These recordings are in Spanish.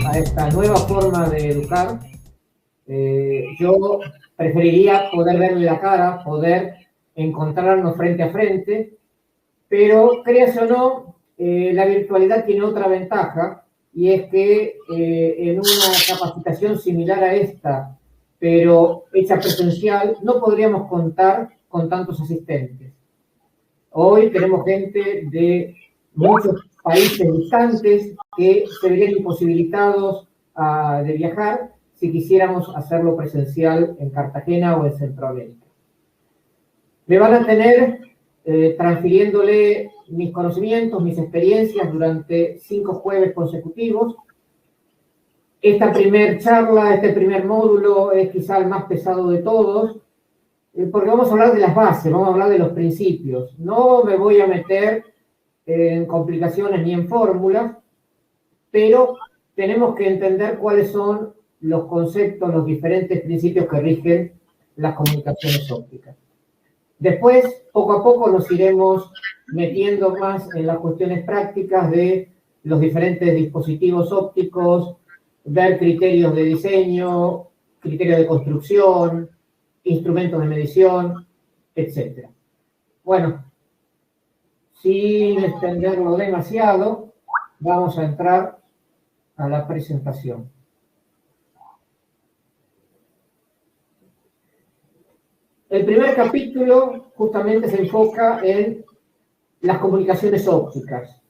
a esta nueva forma de educar. Yo preferiría poder verle la cara, poder encontrarnos frente a frente, pero créase o no, la virtualidad tiene otra ventaja, y es que en una capacitación similar a esta, pero hecha presencial, no podríamos contar con tantos asistentes. Hoy tenemos gente de muchos países distantes que se verían imposibilitados de viajar si quisiéramos hacerlo presencial en Cartagena o en Centroamérica. Me van a tener transfiriéndole mis conocimientos, mis experiencias durante 5 jueves consecutivos. Esta primer charla, este primer módulo es quizá el más pesado de todos, porque vamos a hablar de las bases, vamos a hablar de los principios. No me voy a meter en complicaciones ni en fórmulas, pero tenemos que entender cuáles son los conceptos, los diferentes principios que rigen las comunicaciones ópticas. Después, poco a poco, nos iremos metiendo más en las cuestiones prácticas de los diferentes dispositivos ópticos, ver criterios de diseño, criterios de construcción, instrumentos de medición, etc. Bueno, sin extenderlo demasiado, vamos a entrar a la presentación. El primer capítulo justamente se enfoca en las comunicaciones ópticas.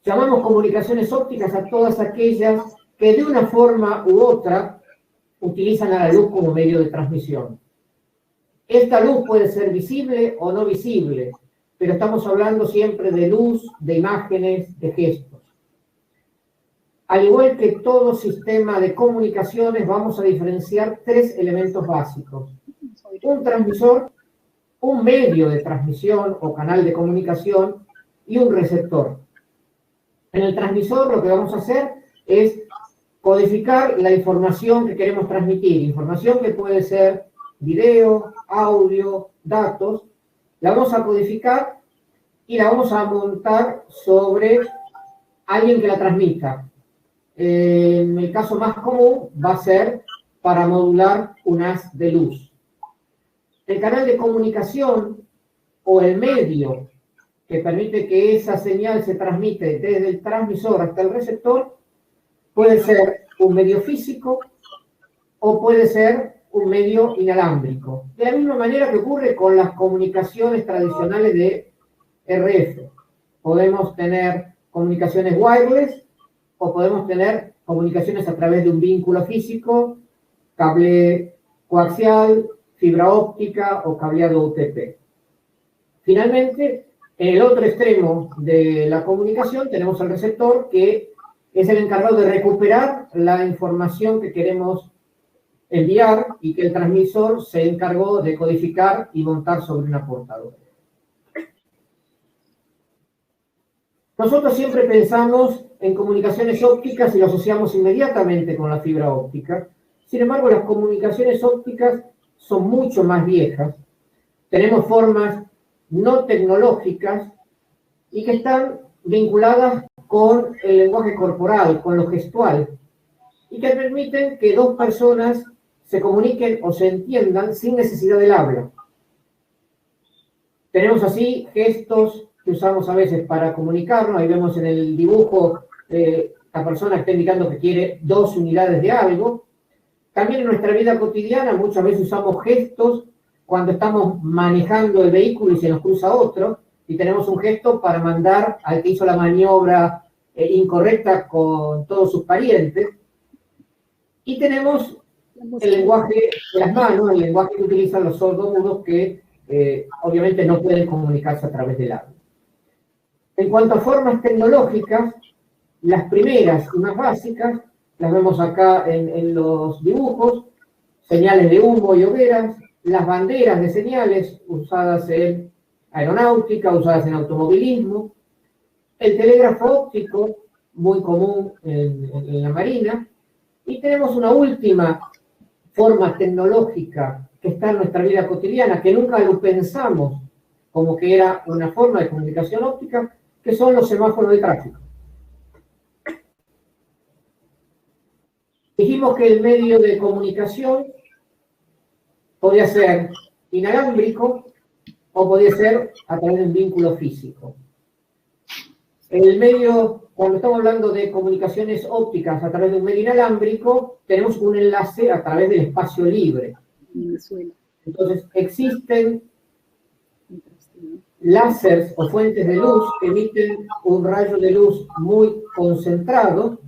Llamamos comunicaciones ópticas a todas aquellas que de una forma u otra utilizan a la luz como medio de transmisión. Esta luz puede ser visible o no visible, pero estamos hablando siempre de luz, de imágenes, de gestos. Al igual que todo sistema de comunicaciones, vamos a diferenciar 3 elementos básicos: un transmisor, un medio de transmisión o canal de comunicación y un receptor. En el transmisor lo que vamos a hacer es codificar la información que queremos transmitir, información que puede ser video, audio, datos. La vamos a codificar y la vamos a montar sobre alguien que la transmita. En el caso más común va a ser para modular un haz de luz. El canal de comunicación o el medio que permite que esa señal se transmite desde el transmisor hasta el receptor puede ser un medio físico o puede ser un medio inalámbrico. De la misma manera que ocurre con las comunicaciones tradicionales de RF. Podemos tener comunicaciones wireless o podemos tener comunicaciones a través de un vínculo físico, cable coaxial, fibra óptica o cableado UTP. Finalmente, en el otro extremo de la comunicación tenemos el receptor, que es el encargado de recuperar la información que queremos enviar y que el transmisor se encargó de codificar y montar sobre una portadora. Nosotros siempre pensamos en comunicaciones ópticas y lo asociamos inmediatamente con la fibra óptica. Sin embargo, las comunicaciones ópticas son mucho más viejas. Tenemos formas no tecnológicas y que están vinculadas con el lenguaje corporal, con lo gestual, y que permiten que 2 personas se comuniquen o se entiendan sin necesidad del habla. Tenemos así gestos que usamos a veces para comunicarnos. Ahí vemos en el dibujo la persona que está indicando que quiere 2 unidades de algo. También en nuestra vida cotidiana muchas veces usamos gestos cuando estamos manejando el vehículo y se nos cruza otro, y tenemos un gesto para mandar al que hizo la maniobra incorrecta con todos sus parientes. Y tenemos el lenguaje de las manos, el lenguaje que utilizan los sordomudos, que obviamente no pueden comunicarse a través del habla. En cuanto a formas tecnológicas, las primeras y más básicas las vemos acá en los dibujos: señales de humo y hogueras, las banderas de señales usadas en aeronáutica, usadas en automovilismo, el telégrafo óptico, muy común en la marina, y tenemos una última forma tecnológica que está en nuestra vida cotidiana, que nunca lo pensamos, como que era una forma de comunicación óptica, que son los semáforos de tráfico. Dijimos que el medio de comunicación podía ser inalámbrico o podía ser a través de un vínculo físico. El medio, cuando estamos hablando de comunicaciones ópticas a través de un medio inalámbrico, tenemos un enlace a través del espacio libre. Entonces, existen láseres o fuentes de luz que emiten un rayo de luz muy concentrado,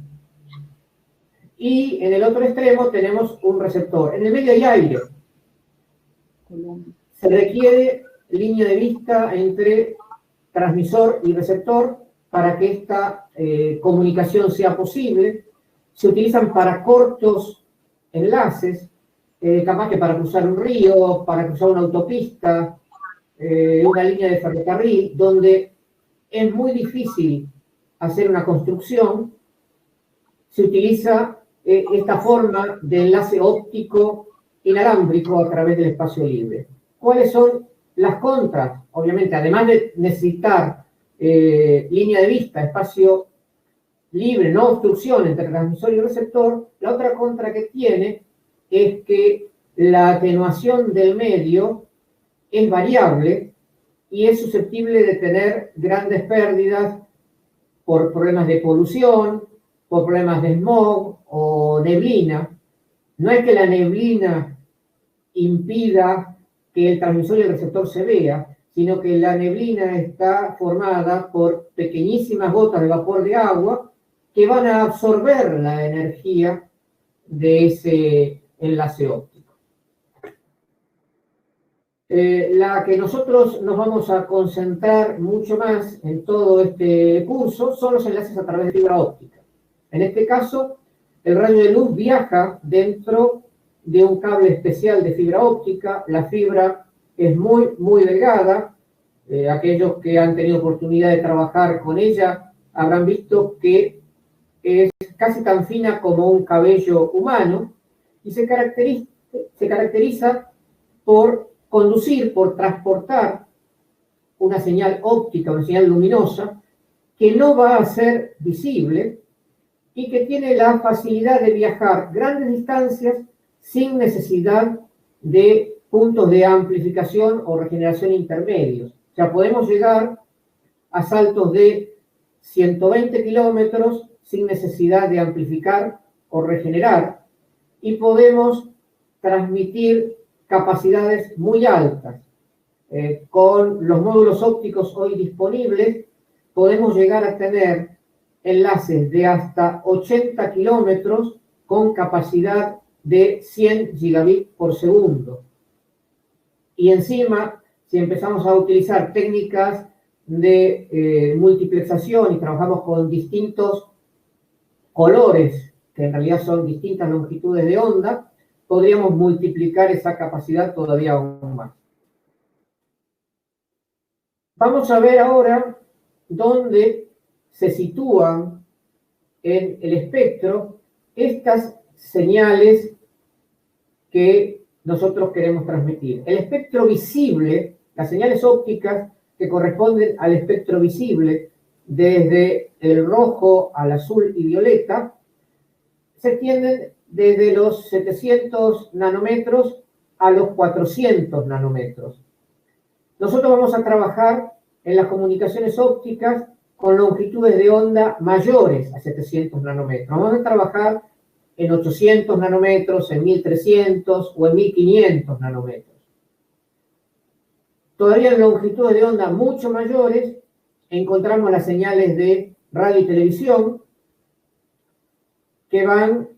y en el otro extremo tenemos un receptor. En el medio hay aire. Se requiere línea de vista entre transmisor y receptor para que esta comunicación sea posible. Se utilizan para cortos enlaces, capaz que para cruzar un río, para cruzar una autopista, una línea de ferrocarril, donde es muy difícil hacer una construcción. Se utiliza esta forma de enlace óptico inalámbrico a través del espacio libre. ¿Cuáles son las contras? Obviamente, además de necesitar línea de vista, espacio libre, no obstrucción entre transmisor y receptor, la otra contra que tiene es que la atenuación del medio es variable y es susceptible de tener grandes pérdidas por problemas de polución, por problemas de smog o neblina. No es que la neblina impida que el transmisor y el receptor se vea, sino que la neblina está formada por pequeñísimas gotas de vapor de agua que van a absorber la energía de ese enlace óptico. La que nosotros nos vamos a concentrar mucho más en todo este curso son los enlaces a través de fibra óptica. En este caso, el rayo de luz viaja dentro de un cable especial de fibra óptica. La fibra es muy, muy delgada. Aquellos que han tenido oportunidad de trabajar con ella habrán visto que es casi tan fina como un cabello humano y se caracteriza por conducir, por transportar una señal óptica, una señal luminosa, que no va a ser visible y que tiene la facilidad de viajar grandes distancias sin necesidad de puntos de amplificación o regeneración intermedios. O sea, podemos llegar a saltos de 120 kilómetros sin necesidad de amplificar o regenerar, y podemos transmitir capacidades muy altas. Con los módulos ópticos hoy disponibles, podemos llegar a tener enlaces de hasta 80 kilómetros con capacidad de 100 gigabits por segundo. Y encima, si empezamos a utilizar técnicas de multiplexación y trabajamos con distintos colores, que en realidad son distintas longitudes de onda, podríamos multiplicar esa capacidad todavía aún más. Vamos a ver ahora dónde se sitúan en el espectro estas señales que nosotros queremos transmitir. El espectro visible, las señales ópticas que corresponden al espectro visible, desde el rojo al azul y violeta, se extienden desde los 700 nanómetros a los 400 nanómetros. Nosotros vamos a trabajar en las comunicaciones ópticas con longitudes de onda mayores a 700 nanómetros. Vamos a trabajar en 800 nanómetros, en 1300 o en 1500 nanómetros. Todavía en longitudes de onda mucho mayores encontramos las señales de radio y televisión, que van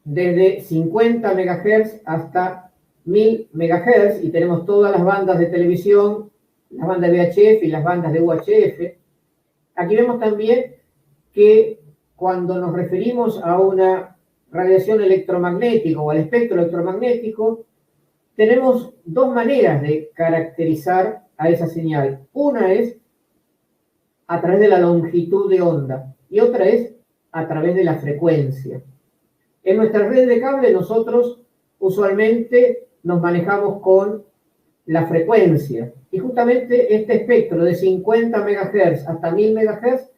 desde 50 MHz hasta 1000 MHz, y tenemos todas las bandas de televisión, las bandas de VHF y las bandas de UHF. Aquí vemos también que cuando nos referimos a una radiación electromagnética o al espectro electromagnético, tenemos dos maneras de caracterizar a esa señal. Una es a través de la longitud de onda y otra es a través de la frecuencia. En nuestra red de cable nosotros usualmente nos manejamos con la frecuencia. Y justamente este espectro de 50 MHz hasta 1000 MHz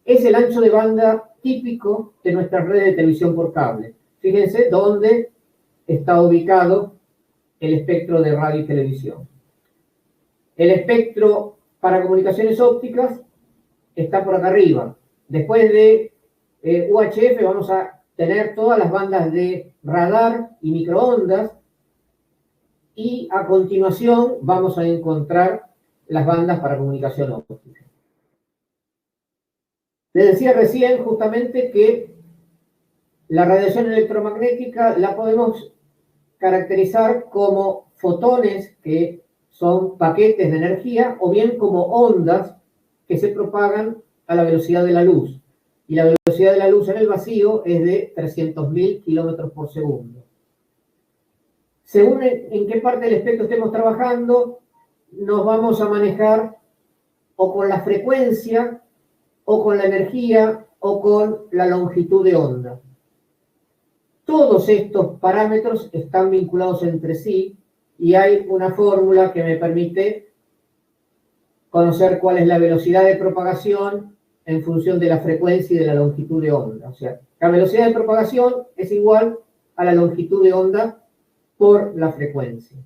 es el ancho de banda típico de nuestras redes de televisión por cable. Fíjense dónde está ubicado el espectro de radio y televisión. El espectro para comunicaciones ópticas está por acá arriba. Después de UHF vamos a tener todas las bandas de radar y microondas, y a continuación vamos a encontrar las bandas para comunicación óptica. Les decía recién justamente que la radiación electromagnética la podemos caracterizar como fotones, que son paquetes de energía, o bien como ondas que se propagan a la velocidad de la luz. Y la velocidad de la luz en el vacío es de 300.000 kilómetros por segundo. Según en qué parte del espectro estemos trabajando, nos vamos a manejar o con la frecuencia, o con la energía, o con la longitud de onda. Todos estos parámetros están vinculados entre sí y hay una fórmula que me permite conocer cuál es la velocidad de propagación en función de la frecuencia y de la longitud de onda. O sea, la velocidad de propagación es igual a la longitud de onda por la frecuencia.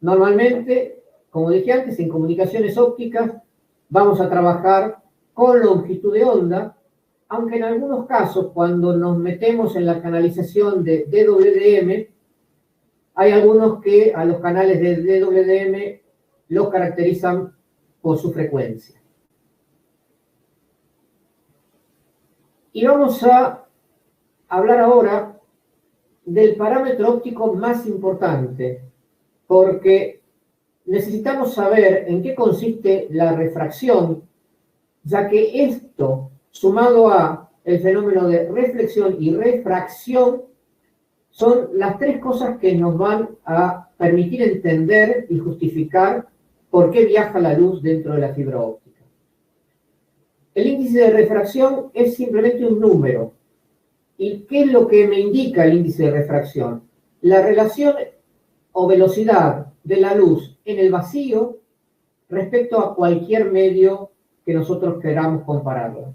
Normalmente, como dije antes, en comunicaciones ópticas vamos a trabajar con longitud de onda, aunque en algunos casos, cuando nos metemos en la canalización de DWDM, hay algunos que a los canales de DWDM los caracterizan por su frecuencia. Y vamos a hablar ahora del parámetro óptico más importante, porque necesitamos saber en qué consiste la refracción, ya que esto, sumado a el fenómeno de reflexión y refracción, son las tres cosas que nos van a permitir entender y justificar por qué viaja la luz dentro de la fibra óptica. El índice de refracción es simplemente un número. ¿Y qué es lo que me indica el índice de refracción? La relación o velocidad de la luz en el vacío respecto a cualquier medio que nosotros queramos compararlo.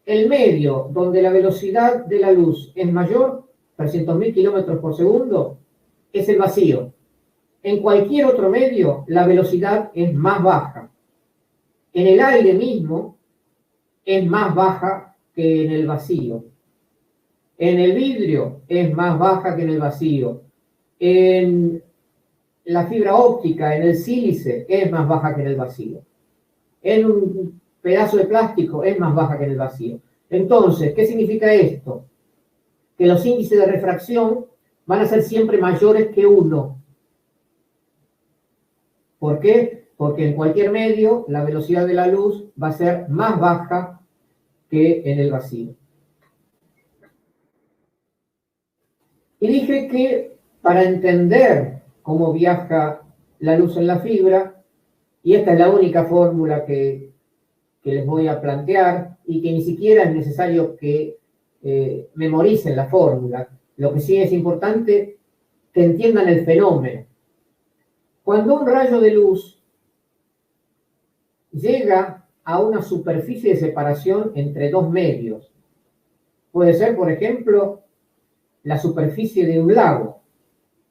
El medio donde la velocidad de la luz es mayor, 300.000 kilómetros por segundo, es el vacío. En cualquier otro medio, la velocidad es más baja. En el aire mismo, es más baja que en el vacío. En el vidrio, es más baja que en el vacío. En la fibra óptica, en el sílice, es más baja que en el vacío. En un pedazo de plástico, es más baja que en el vacío. Entonces, ¿qué significa esto? Que los índices de refracción van a ser siempre mayores que 1. ¿Por qué? Porque en cualquier medio la velocidad de la luz va a ser más baja que en el vacío. Y dije que para entender cómo viaja la luz en la fibra, y esta es la única fórmula que les voy a plantear, y que ni siquiera es necesario que memoricen la fórmula. Lo que sí es importante que entiendan el fenómeno. Cuando un rayo de luz llega a una superficie de separación entre dos medios, puede ser, por ejemplo, la superficie de un lago.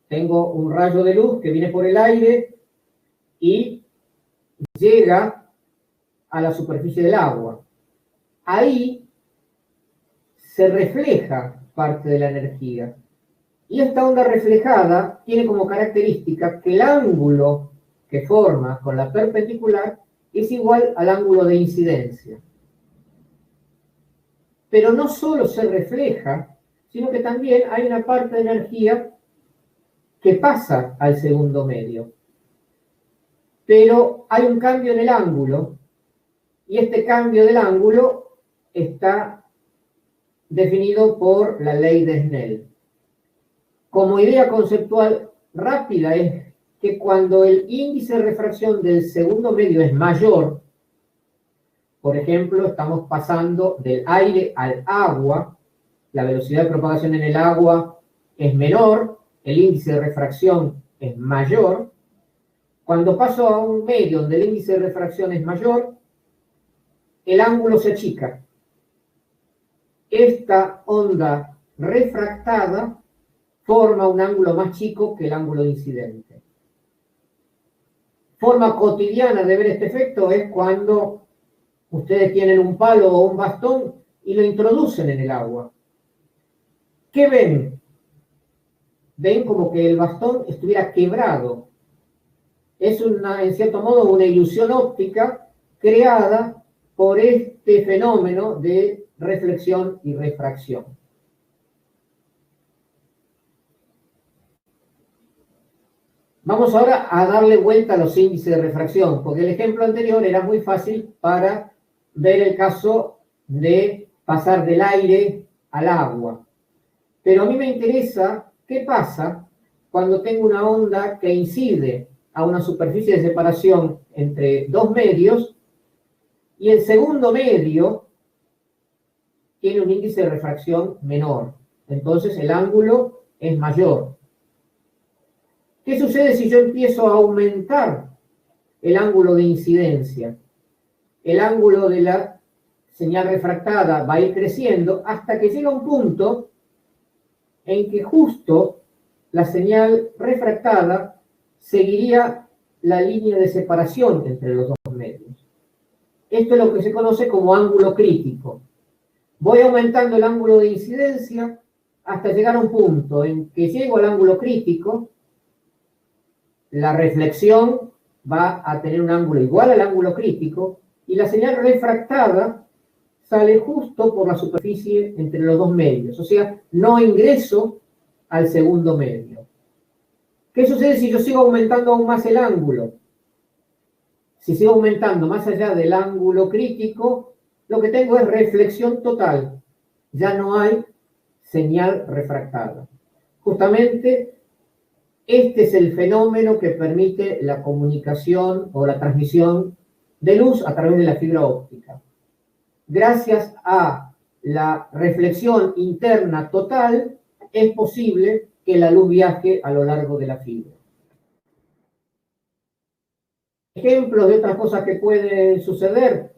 Tengo un rayo de luz que viene por el aire y llega a la superficie del agua. Ahí se refleja parte de la energía. Y esta onda reflejada tiene como característica que el ángulo que forma con la perpendicular es igual al ángulo de incidencia. Pero no solo se refleja, sino que también hay una parte de energía que pasa al segundo medio. Pero hay un cambio en el ángulo, y este cambio del ángulo está definido por la ley de Snell. Como idea conceptual rápida es que cuando el índice de refracción del segundo medio es mayor, por ejemplo, estamos pasando del aire al agua, la velocidad de propagación en el agua es menor, el índice de refracción es mayor, Cuando paso a un medio donde el índice de refracción es mayor, el ángulo se achica. Esta onda refractada forma un ángulo más chico que el ángulo de incidente. Forma cotidiana de ver este efecto es cuando ustedes tienen un palo o un bastón y lo introducen en el agua. ¿Qué ven? Ven como que el bastón estuviera quebrado. Es en cierto modo una ilusión óptica creada por este fenómeno de reflexión y refracción. Vamos ahora a darle vuelta a los índices de refracción, porque el ejemplo anterior era muy fácil para ver el caso de pasar del aire al agua. Pero a mí me interesa qué pasa cuando tengo una onda que incide a una superficie de separación entre dos medios y el segundo medio tiene un índice de refracción menor. Entonces el ángulo es mayor. ¿Qué sucede si yo empiezo a aumentar el ángulo de incidencia? El ángulo de la señal refractada va a ir creciendo hasta que llega un punto en que justo la señal refractada seguiría la línea de separación entre los dos medios. Esto es lo que se conoce como ángulo crítico. Voy aumentando el ángulo de incidencia hasta llegar a un punto en que llego al ángulo crítico, la reflexión va a tener un ángulo igual al ángulo crítico y la señal refractada sale justo por la superficie entre los dos medios, o sea, no ingreso al segundo medio. ¿Qué sucede si yo sigo aumentando aún más el ángulo? Si sigo aumentando más allá del ángulo crítico, lo que tengo es reflexión total. Ya no hay señal refractada. Justamente este es el fenómeno que permite la comunicación o la transmisión de luz a través de la fibra óptica. Gracias a la reflexión interna total, es posible que la luz viaje a lo largo de la fibra. Ejemplos de otras cosas que pueden suceder: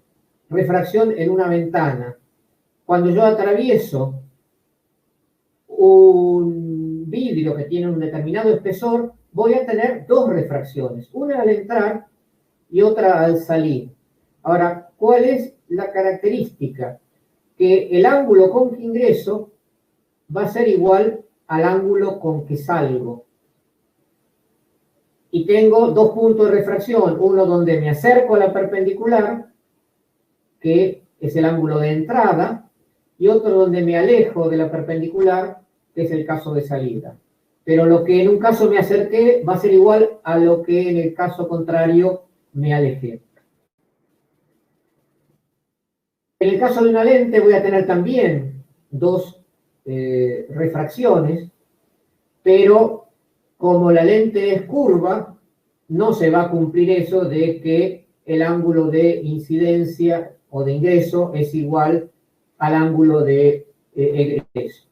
refracción en una ventana. Cuando yo atravieso un vidrio que tiene un determinado espesor, voy a tener dos refracciones, una al entrar y otra al salir. Ahora, ¿cuál es la característica? Que el ángulo con que ingreso va a ser igual al ángulo con que salgo. Y tengo dos puntos de refracción, uno donde me acerco a la perpendicular, que es el ángulo de entrada, y otro donde me alejo de la perpendicular, que es el caso de salida. Pero lo que en un caso me acerqué va a ser igual a lo que en el caso contrario me alejé. En el caso de una lente voy a tener también dos refracciones, pero como la lente es curva, no se va a cumplir eso de que el ángulo de incidencia o de ingreso es igual al ángulo de egreso.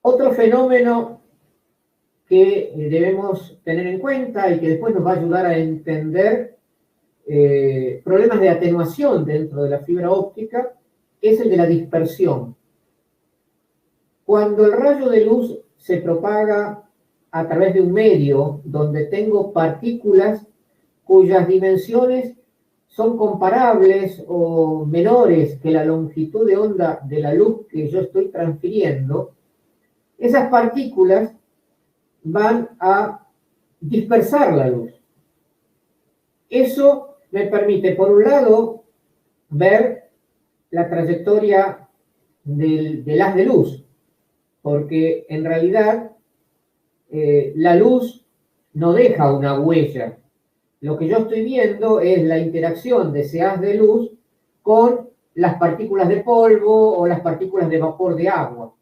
Otro fenómeno que debemos tener en cuenta y que después nos va a ayudar a entender problemas de atenuación dentro de la fibra óptica es el de la dispersión. Cuando el rayo de luz se propaga a través de un medio donde tengo partículas cuyas dimensiones son comparables o menores que la longitud de onda de la luz que yo estoy transfiriendo, esas partículas van a dispersar la luz. Eso me permite, por un lado, ver la trayectoria del haz de luz, porque en realidad la luz no deja una huella. Lo que yo estoy viendo es la interacción de ese haz de luz con las partículas de polvo o las partículas de vapor de agua.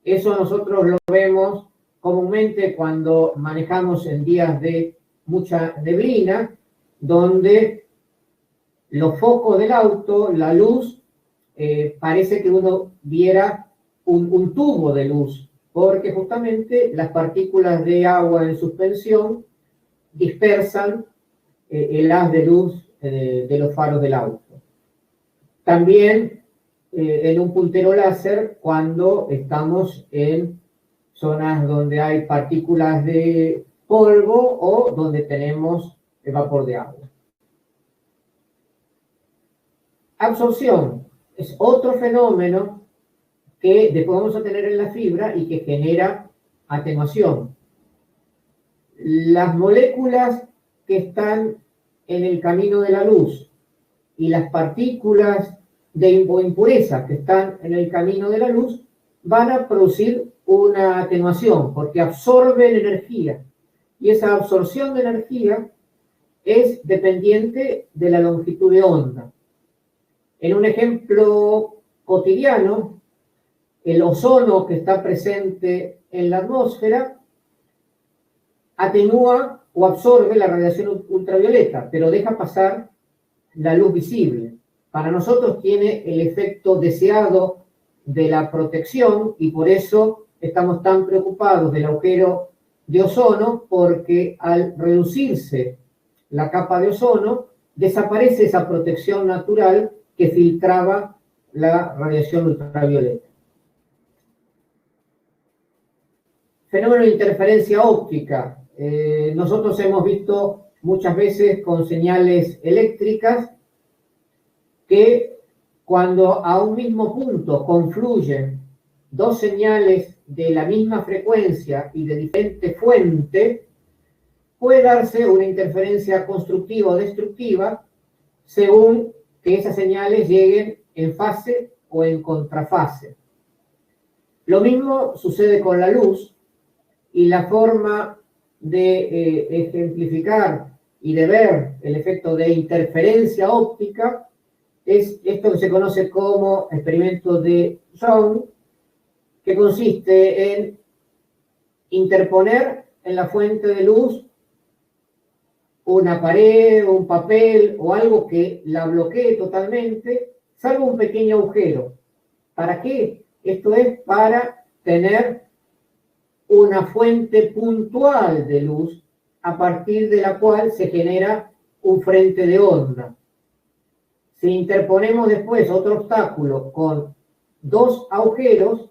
Eso nosotros lo vemos comúnmente cuando manejamos en días de mucha neblina, donde los focos del auto, la luz, parece que uno viera un tubo de luz porque justamente las partículas de agua en suspensión dispersan el haz de luz de los faros del auto. También en un puntero láser cuando estamos en zonas donde hay partículas de polvo o donde tenemos vapor de agua. Absorción es otro fenómeno que después vamos a tener en la fibra y que genera atenuación. Las moléculas que están en el camino de la luz y las partículas o impurezas que están en el camino de la luz van a producir una atenuación porque absorben energía y esa absorción de energía es dependiente de la longitud de onda. En un ejemplo cotidiano, el ozono que está presente en la atmósfera atenúa o absorbe la radiación ultravioleta, pero deja pasar la luz visible. Para nosotros tiene el efecto deseado de la protección y por eso estamos tan preocupados del agujero de ozono, porque al reducirse la capa de ozono, desaparece esa protección natural que filtraba la radiación ultravioleta. Fenómeno de interferencia óptica. Nosotros hemos visto muchas veces con señales eléctricas que cuando a un mismo punto confluyen dos señales de la misma frecuencia y de diferente fuente, puede darse una interferencia constructiva o destructiva según que esas señales lleguen en fase o en contrafase. Lo mismo sucede con la luz y la forma de ejemplificar y de ver el efecto de interferencia óptica es esto que se conoce como experimento de Young, que consiste en interponer en la fuente de luz una pared, un papel o algo que la bloquee totalmente, salvo un pequeño agujero. ¿Para qué? Esto es para tener una fuente puntual de luz a partir de la cual se genera un frente de onda. Si interponemos después otro obstáculo con dos agujeros,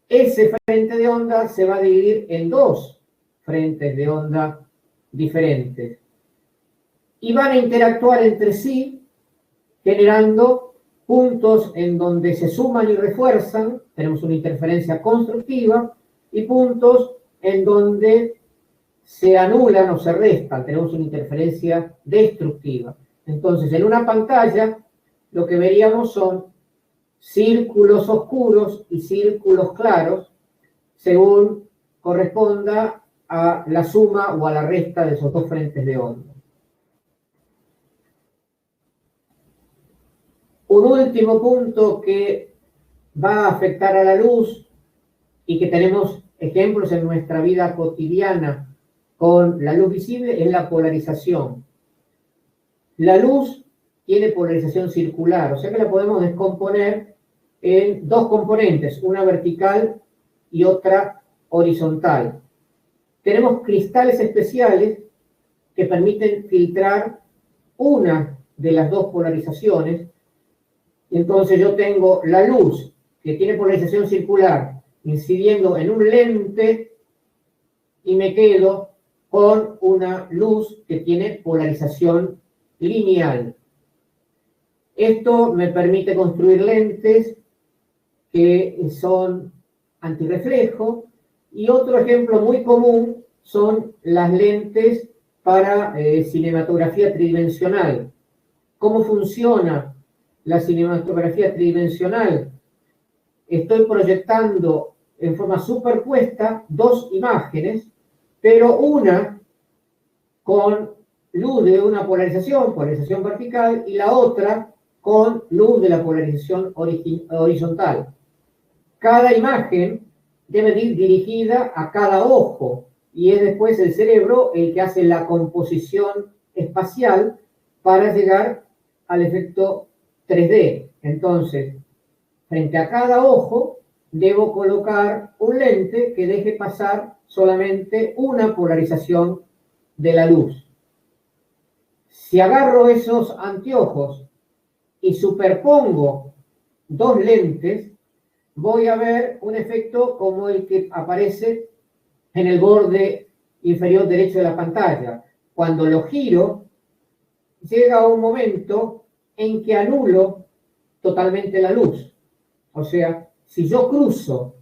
ese frente de onda se va a dividir en dos frentes de onda diferentes y van a interactuar entre sí generando puntos en donde se suman y refuerzan, tenemos una interferencia constructiva, y puntos en donde se anulan o se restan, tenemos una interferencia destructiva. Entonces, en una pantalla, lo que veríamos son círculos oscuros y círculos claros, según corresponda a la suma o a la resta de esos dos frentes de onda. Un último punto que va a afectar a la luz y que tenemos ejemplos en nuestra vida cotidiana con la luz visible es la polarización. La luz tiene polarización circular, o sea que la podemos descomponer en dos componentes, una vertical y otra horizontal. Tenemos cristales especiales que permiten filtrar una de las dos polarizaciones. Entonces yo tengo la luz que tiene polarización circular incidiendo en un lente y me quedo con una luz que tiene polarización lineal. Esto me permite construir lentes que son antirreflejo, y otro ejemplo muy común son las lentes para cinematografía tridimensional. ¿Cómo funciona la cinematografía tridimensional? Estoy proyectando en forma superpuesta dos imágenes, pero una con luz de una polarización vertical, y la otra con luz de la polarización horizontal. Cada imagen debe ir dirigida a cada ojo, y es después el cerebro el que hace la composición espacial para llegar al efecto 3D. Entonces, frente a cada ojo debo colocar un lente que deje pasar solamente una polarización de la luz. Si agarro esos anteojos y superpongo dos lentes, voy a ver un efecto como el que aparece en el borde inferior derecho de la pantalla. Cuando lo giro, llega un momento en que anulo totalmente la luz. O sea, si yo cruzo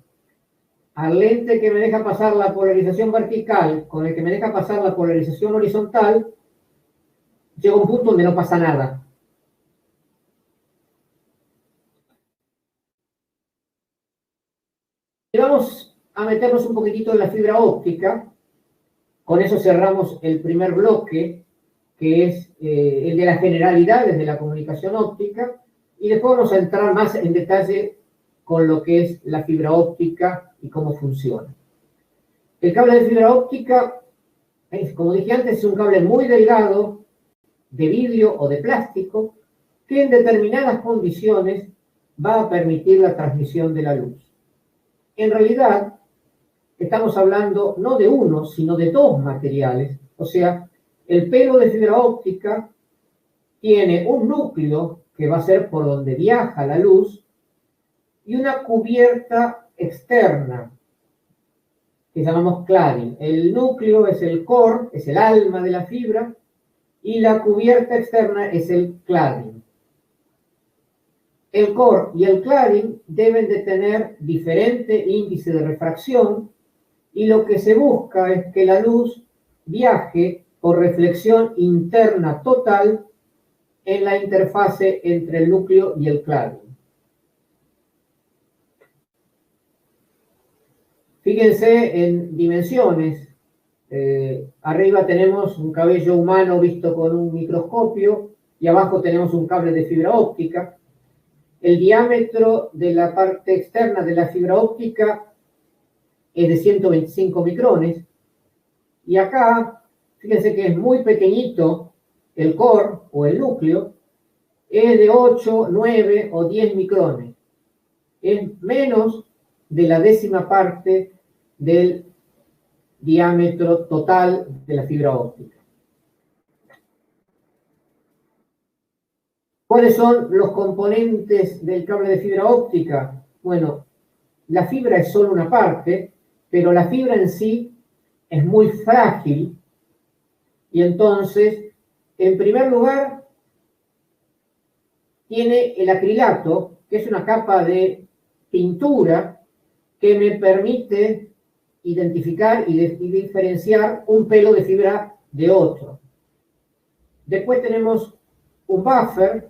al lente que me deja pasar la polarización vertical con el que me deja pasar la polarización horizontal, llega un punto donde no pasa nada. Y vamos a meternos un poquitito en la fibra óptica. Con eso cerramos el primer bloque, que es el de las generalidades de la comunicación óptica, y después vamos a entrar más en detalle con lo que es la fibra óptica y cómo funciona. El cable de fibra óptica, como dije antes, es un cable muy delgado, de vidrio o de plástico, que en determinadas condiciones va a permitir la transmisión de la luz. En realidad, estamos hablando no de uno, sino de dos materiales. O sea, el pelo de fibra óptica tiene un núcleo que va a ser por donde viaja la luz y una cubierta externa que llamamos cladding. El núcleo es el core, es el alma de la fibra, y la cubierta externa es el cladding. El core y el cladding deben de tener diferente índice de refracción, y lo que se busca es que la luz viaje por reflexión interna total en la interfase entre el núcleo y el cladding. Fíjense en dimensiones. Arriba tenemos un cabello humano visto con un microscopio y abajo tenemos un cable de fibra óptica. El diámetro de la parte externa de la fibra óptica es de 125 micrones. Y acá, fíjense que es muy pequeñito el core o el núcleo, es de 8, 9 o 10 micrones. Es menos de la décima parte del diámetro total de la fibra óptica. ¿Cuáles son los componentes del cable de fibra óptica? Bueno, la fibra es solo una parte, pero la fibra en sí es muy frágil y entonces, en primer lugar, tiene el acrilato, que es una capa de pintura que me permite identificar y diferenciar un pelo de fibra de otro. Después tenemos un buffer,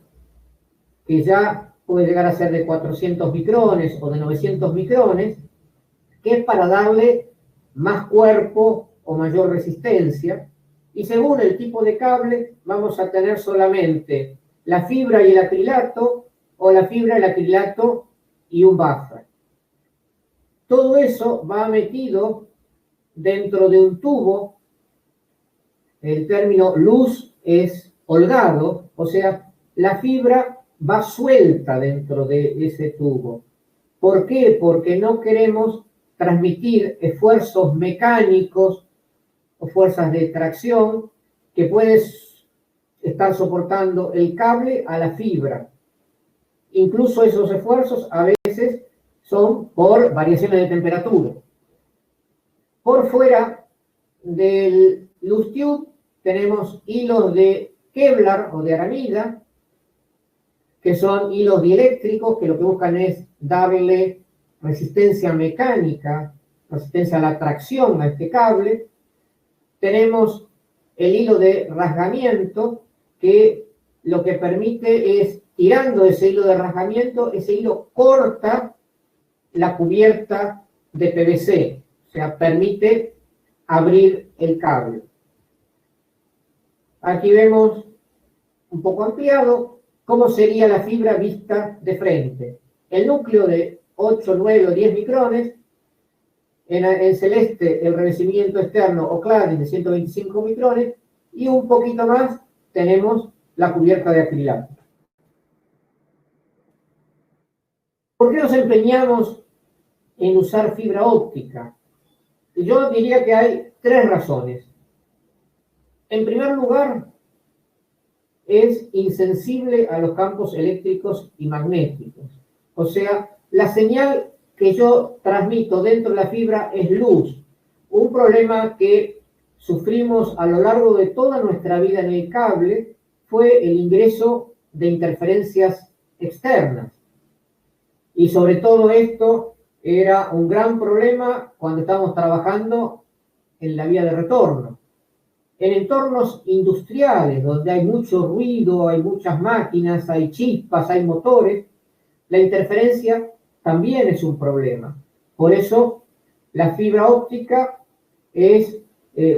que ya puede llegar a ser de 400 micrones o de 900 micrones, que es para darle más cuerpo o mayor resistencia. Y según el tipo de cable, vamos a tener solamente la fibra y el acrilato, o la fibra, el acrilato y un buffer. Todo eso va metido dentro de un tubo. El término luz es holgado, o sea, la fibra va suelta dentro de ese tubo. ¿Por qué? Porque no queremos transmitir esfuerzos mecánicos o fuerzas de tracción que puedes estar soportando el cable a la fibra. Incluso esos esfuerzos a veces son por variaciones de temperatura. Por fuera del luz tube tenemos hilos de Kevlar o de aramida, que son hilos dieléctricos que lo que buscan es darle resistencia mecánica, resistencia a la tracción a este cable. Tenemos el hilo de rasgamiento, que lo que permite es, tirando ese hilo de rasgamiento, ese hilo corta la cubierta de PVC, o sea, permite abrir el cable. Aquí vemos un poco ampliado cómo sería la fibra vista de frente. El núcleo de 8, 9 o 10 micrones, en celeste el revestimiento externo o cladding de 125 micrones, y un poquito más tenemos la cubierta de acrilato. ¿Por qué nos empeñamos en usar fibra óptica? Yo diría que hay tres razones. En primer lugar, es insensible a los campos eléctricos y magnéticos. O sea, la señal que yo transmito dentro de la fibra es luz. Un problema que sufrimos a lo largo de toda nuestra vida en el cable fue el ingreso de interferencias externas. Y sobre todo esto era un gran problema cuando estábamos trabajando en la vía de retorno. En entornos industriales, donde hay mucho ruido, hay muchas máquinas, hay chispas, hay motores, la interferencia también es un problema. Por eso, la fibra óptica es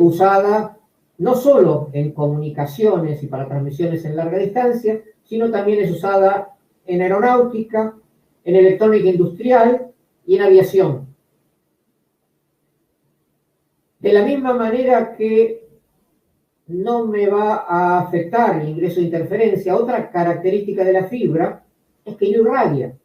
usada no solo en comunicaciones y para transmisiones en larga distancia, sino también es usada en aeronáutica, en electrónica industrial y en aviación. De la misma manera que no me va a afectar el ingreso de interferencia, otra característica de la fibra es que no irradia.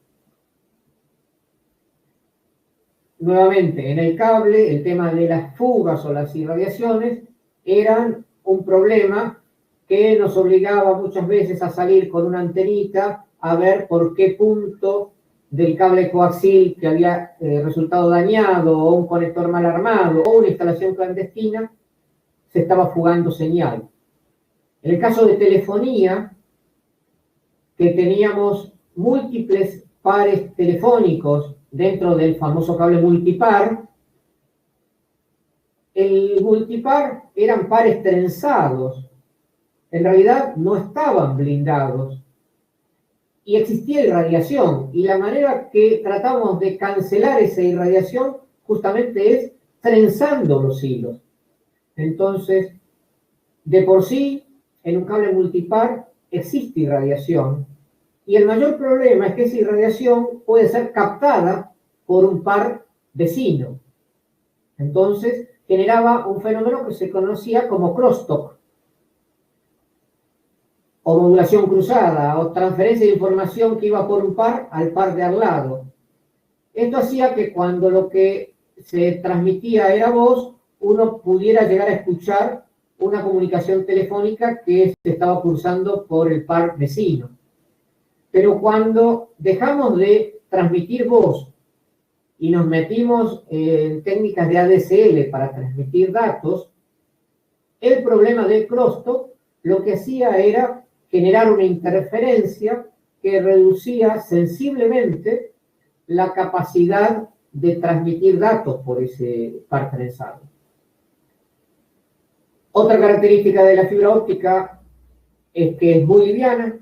Nuevamente, en el cable, el tema de las fugas o las irradiaciones eran un problema que nos obligaba muchas veces a salir con una antenita a ver por qué punto del cable coaxil que había resultado dañado, o un conector mal armado, o una instalación clandestina, se estaba fugando señal. En el caso de telefonía, que teníamos múltiples pares telefónicos dentro del famoso cable multipar, el multipar eran pares trenzados, en realidad no estaban blindados, y existía irradiación, y la manera que tratamos de cancelar esa irradiación justamente es trenzando los hilos. Entonces, de por sí, en un cable multipar existe irradiación, y el mayor problema es que esa irradiación puede ser captada por un par vecino. Entonces, generaba un fenómeno que se conocía como crosstalk, o modulación cruzada, o transferencia de información que iba por un par al par de al lado. Esto hacía que cuando lo que se transmitía era voz, uno pudiera llegar a escuchar una comunicación telefónica que se estaba cursando por el par vecino. Pero cuando dejamos de transmitir voz y nos metimos en técnicas de ADSL para transmitir datos, el problema del crosstalk lo que hacía era generar una interferencia que reducía sensiblemente la capacidad de transmitir datos por ese par trenzado. Otra característica de la fibra óptica es que es muy liviana,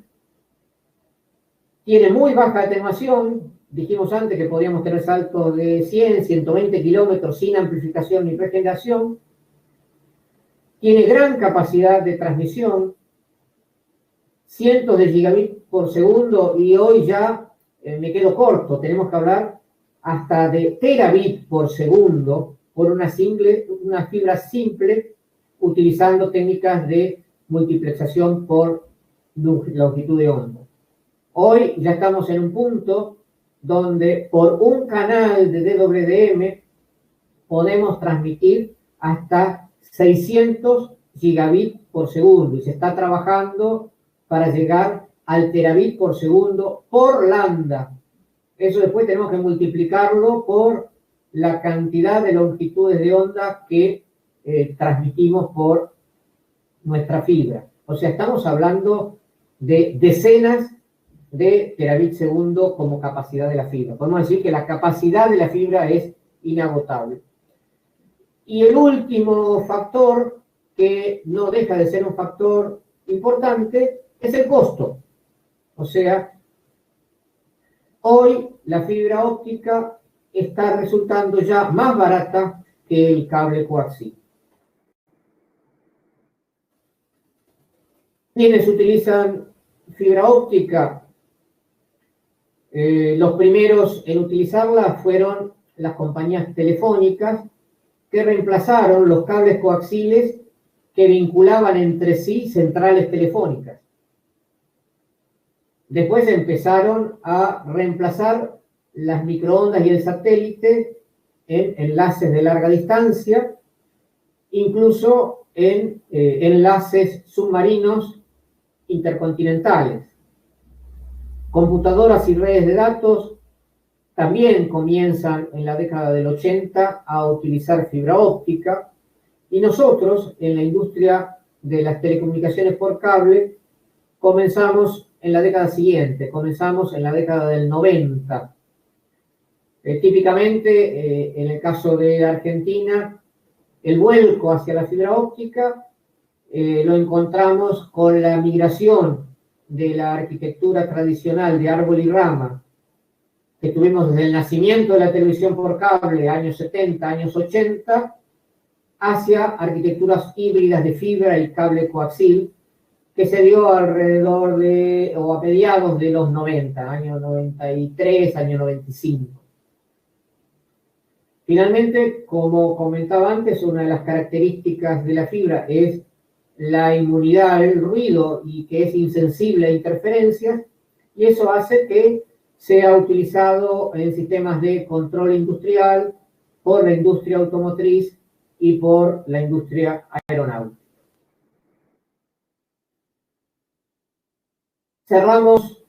tiene muy baja atenuación. Dijimos antes que podíamos tener saltos de 100, 120 kilómetros sin amplificación ni regeneración. Tiene gran capacidad de transmisión, cientos de gigabits por segundo, y hoy ya me quedo corto, tenemos que hablar hasta de terabits por segundo por una fibra simple, utilizando técnicas de multiplexación por longitud de onda. Hoy ya estamos en un punto donde por un canal de DWDM podemos transmitir hasta 600 gigabits por segundo, y se está trabajando para llegar al terabit por segundo por lambda. Eso después tenemos que multiplicarlo por la cantidad de longitudes de onda que transmitimos por nuestra fibra. O sea, estamos hablando de decenas de terabits segundo como capacidad de la fibra. Podemos decir que la capacidad de la fibra es inagotable. Y el último factor, que no deja de ser un factor importante, es el costo. O sea, hoy la fibra óptica está resultando ya más barata que el cable coaxil. ¿Quiénes utilizan fibra óptica? Los primeros en utilizarla fueron las compañías telefónicas, que reemplazaron los cables coaxiles que vinculaban entre sí centrales telefónicas. Después empezaron a reemplazar las microondas y el satélite en enlaces de larga distancia, incluso en enlaces submarinos intercontinentales. Computadoras y redes de datos también comienzan en la década del 80 a utilizar fibra óptica, y nosotros en la industria de las telecomunicaciones por cable comenzamos en la década siguiente, comenzamos en la década del 90. Típicamente, en el caso de Argentina, el vuelco hacia la fibra óptica lo encontramos con la migración de la arquitectura tradicional de árbol y rama, que tuvimos desde el nacimiento de la televisión por cable, años 70, años 80, hacia arquitecturas híbridas de fibra y cable coaxil, que se dio alrededor de, o a mediados de los 90, año 93, año 95. Finalmente, como comentaba antes, una de las características de la fibra es la inmunidad al ruido y que es insensible a interferencias, y eso hace que sea utilizado en sistemas de control industrial por la industria automotriz y por la industria aeronáutica. Cerramos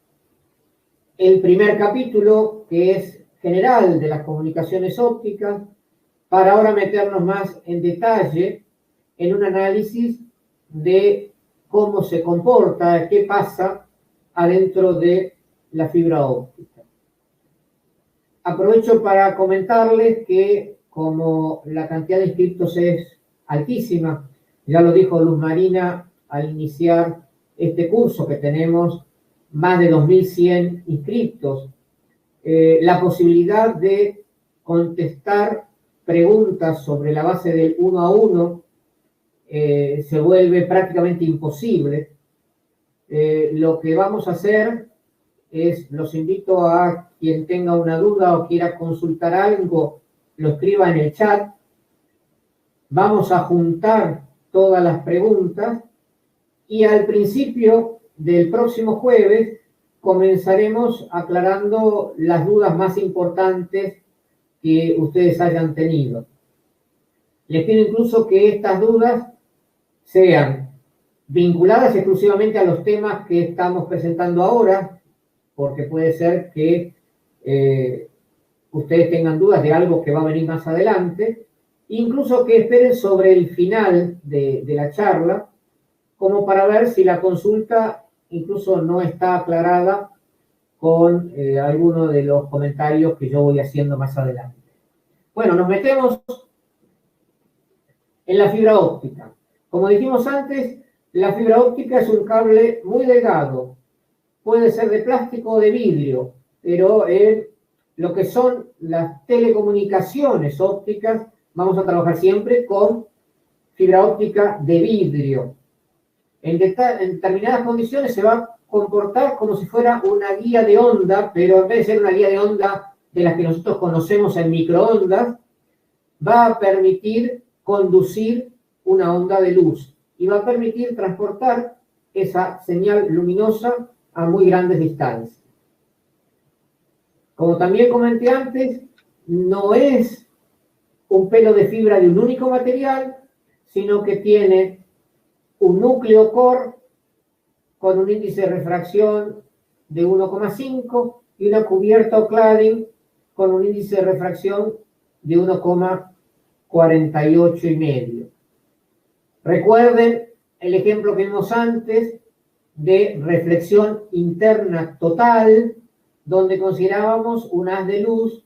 el primer capítulo, que es general de las comunicaciones ópticas, para ahora meternos más en detalle en un análisis de cómo se comporta, qué pasa adentro de la fibra óptica. Aprovecho para comentarles que como la cantidad de inscriptos es altísima, ya lo dijo Luz Marina al iniciar este curso, que tenemos más de 2.100 inscriptos, la posibilidad de contestar preguntas sobre la base del 1 a 1 se vuelve prácticamente imposible. Lo que vamos a hacer es, los invito a quien tenga una duda o quiera consultar algo, lo escriba en el chat. Vamos a juntar todas las preguntas y al principio del próximo jueves comenzaremos aclarando las dudas más importantes que ustedes hayan tenido. Les pido incluso que estas dudas sean vinculadas exclusivamente a los temas que estamos presentando ahora, porque puede ser que ustedes tengan dudas de algo que va a venir más adelante, incluso que esperen sobre el final de la charla, como para ver si la consulta incluso no está aclarada con alguno de los comentarios que yo voy haciendo más adelante. Bueno, nos metemos en la fibra óptica. Como dijimos antes, la fibra óptica es un cable muy delgado. Puede ser de plástico o de vidrio, pero lo que son las telecomunicaciones ópticas, vamos a trabajar siempre con fibra óptica de vidrio. En determinadas condiciones se va a comportar como si fuera una guía de onda, pero en vez de ser una guía de onda de las que nosotros conocemos en microondas, va a permitir conducir una onda de luz y va a permitir transportar esa señal luminosa a muy grandes distancias. Como también comenté antes, no es un pelo de fibra de un único material, sino que tiene un núcleo core con un índice de refracción de 1,5 y una cubierta o cladding con un índice de refracción de 1,48 y medio. Recuerden el ejemplo que vimos antes de reflexión interna total, donde considerábamos un haz de luz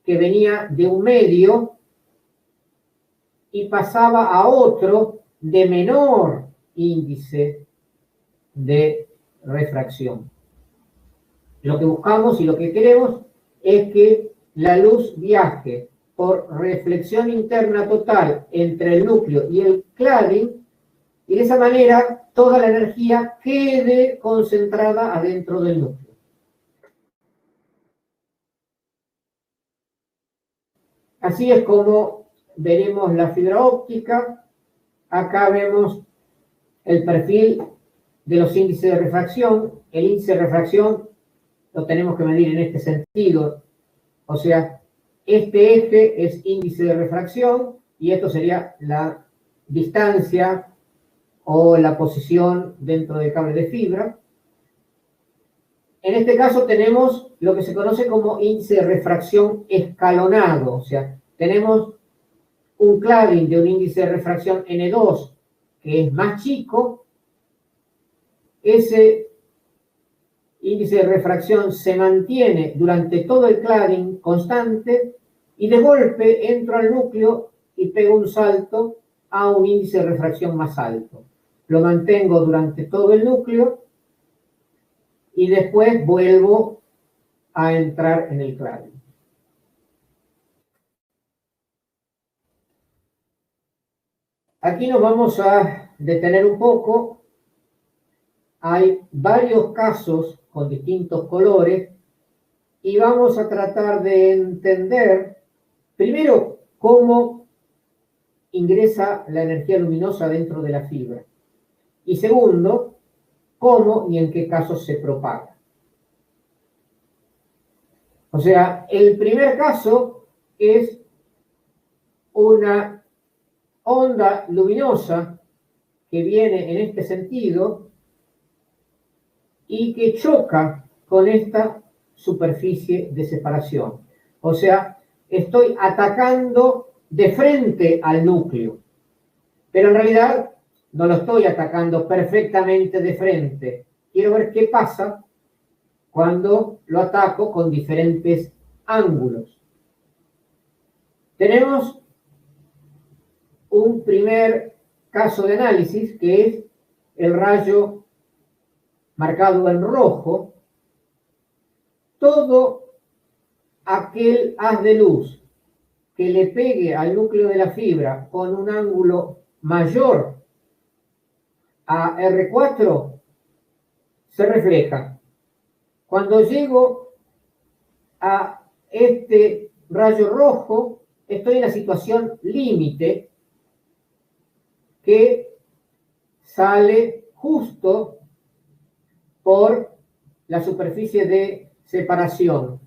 que venía de un medio y pasaba a otro de menor índice de refracción. Lo que buscamos y lo que queremos es que la luz viaje por reflexión interna total entre el núcleo y el cladding, y de esa manera toda la energía quede concentrada adentro del núcleo. Así es como veremos la fibra óptica. Acá vemos el perfil de los índices de refracción. El índice de refracción lo tenemos que medir en este sentido. O sea, este eje es índice de refracción y esto sería la distancia o la posición dentro del cable de fibra. En este caso tenemos lo que se conoce como índice de refracción escalonado, o sea, tenemos un cladding de un índice de refracción N2 que es más chico. Ese índice de refracción se mantiene durante todo el cladding constante y de golpe entro al núcleo y pego un salto a un índice de refracción más alto. Lo mantengo durante todo el núcleo y después vuelvo a entrar en el cladding. Aquí nos vamos a detener un poco. Hay varios casos con distintos colores y vamos a tratar de entender primero cómo ingresa la energía luminosa dentro de la fibra y segundo, cómo y en qué casos se propaga. O sea, el primer caso es una onda luminosa que viene en este sentido y que choca con esta superficie de separación. O sea, estoy atacando de frente al núcleo, pero en realidad no lo estoy atacando perfectamente de frente. Quiero ver qué pasa cuando lo ataco con diferentes ángulos. Tenemos un primer caso de análisis que es el rayo marcado en rojo. Todo aquel haz de luz que le pegue al núcleo de la fibra con un ángulo mayor a R4 se refleja. Cuando llego a este rayo rojo, estoy en la situación límite que sale justo por la superficie de separación.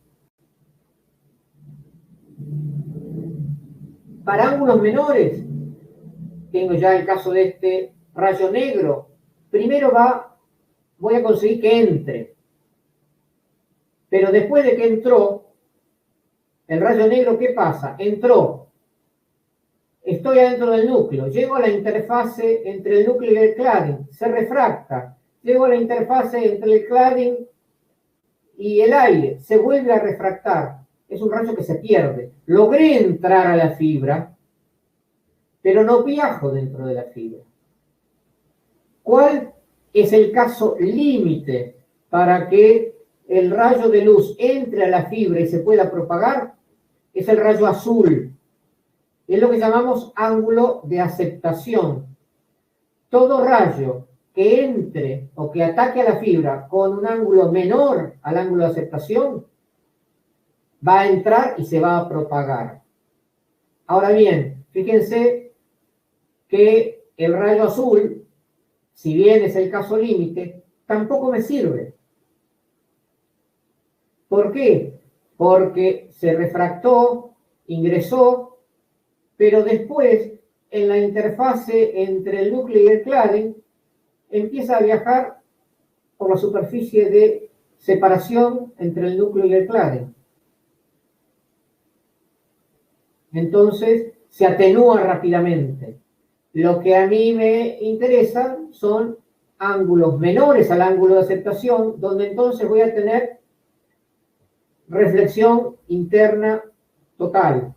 Para ángulos menores, tengo ya el caso de este rayo negro. Primero voy a conseguir que entre. Pero después de que entró, el rayo negro, ¿qué pasa? Entró. Estoy adentro del núcleo. Llego a la interfase entre el núcleo y el cladding. Se refracta. Llego a la interfase entre el cladding y el aire. Se vuelve a refractar. Es un rayo que se pierde. Logré entrar a la fibra, pero no viajo dentro de la fibra. ¿Cuál es el caso límite para que el rayo de luz entre a la fibra y se pueda propagar? Es el rayo azul. Es lo que llamamos ángulo de aceptación. Todo rayo que entre o que ataque a la fibra con un ángulo menor al ángulo de aceptación va a entrar y se va a propagar. Ahora bien, fíjense que el rayo azul, si bien es el caso límite, tampoco me sirve. ¿Por qué? Porque se refractó, ingresó, pero después en la interfase entre el núcleo y el cladding empieza a viajar por la superficie de separación entre el núcleo y el cladding. Entonces se atenúa rápidamente. Lo que a mí me interesa son ángulos menores al ángulo de aceptación, donde entonces voy a tener reflexión interna total.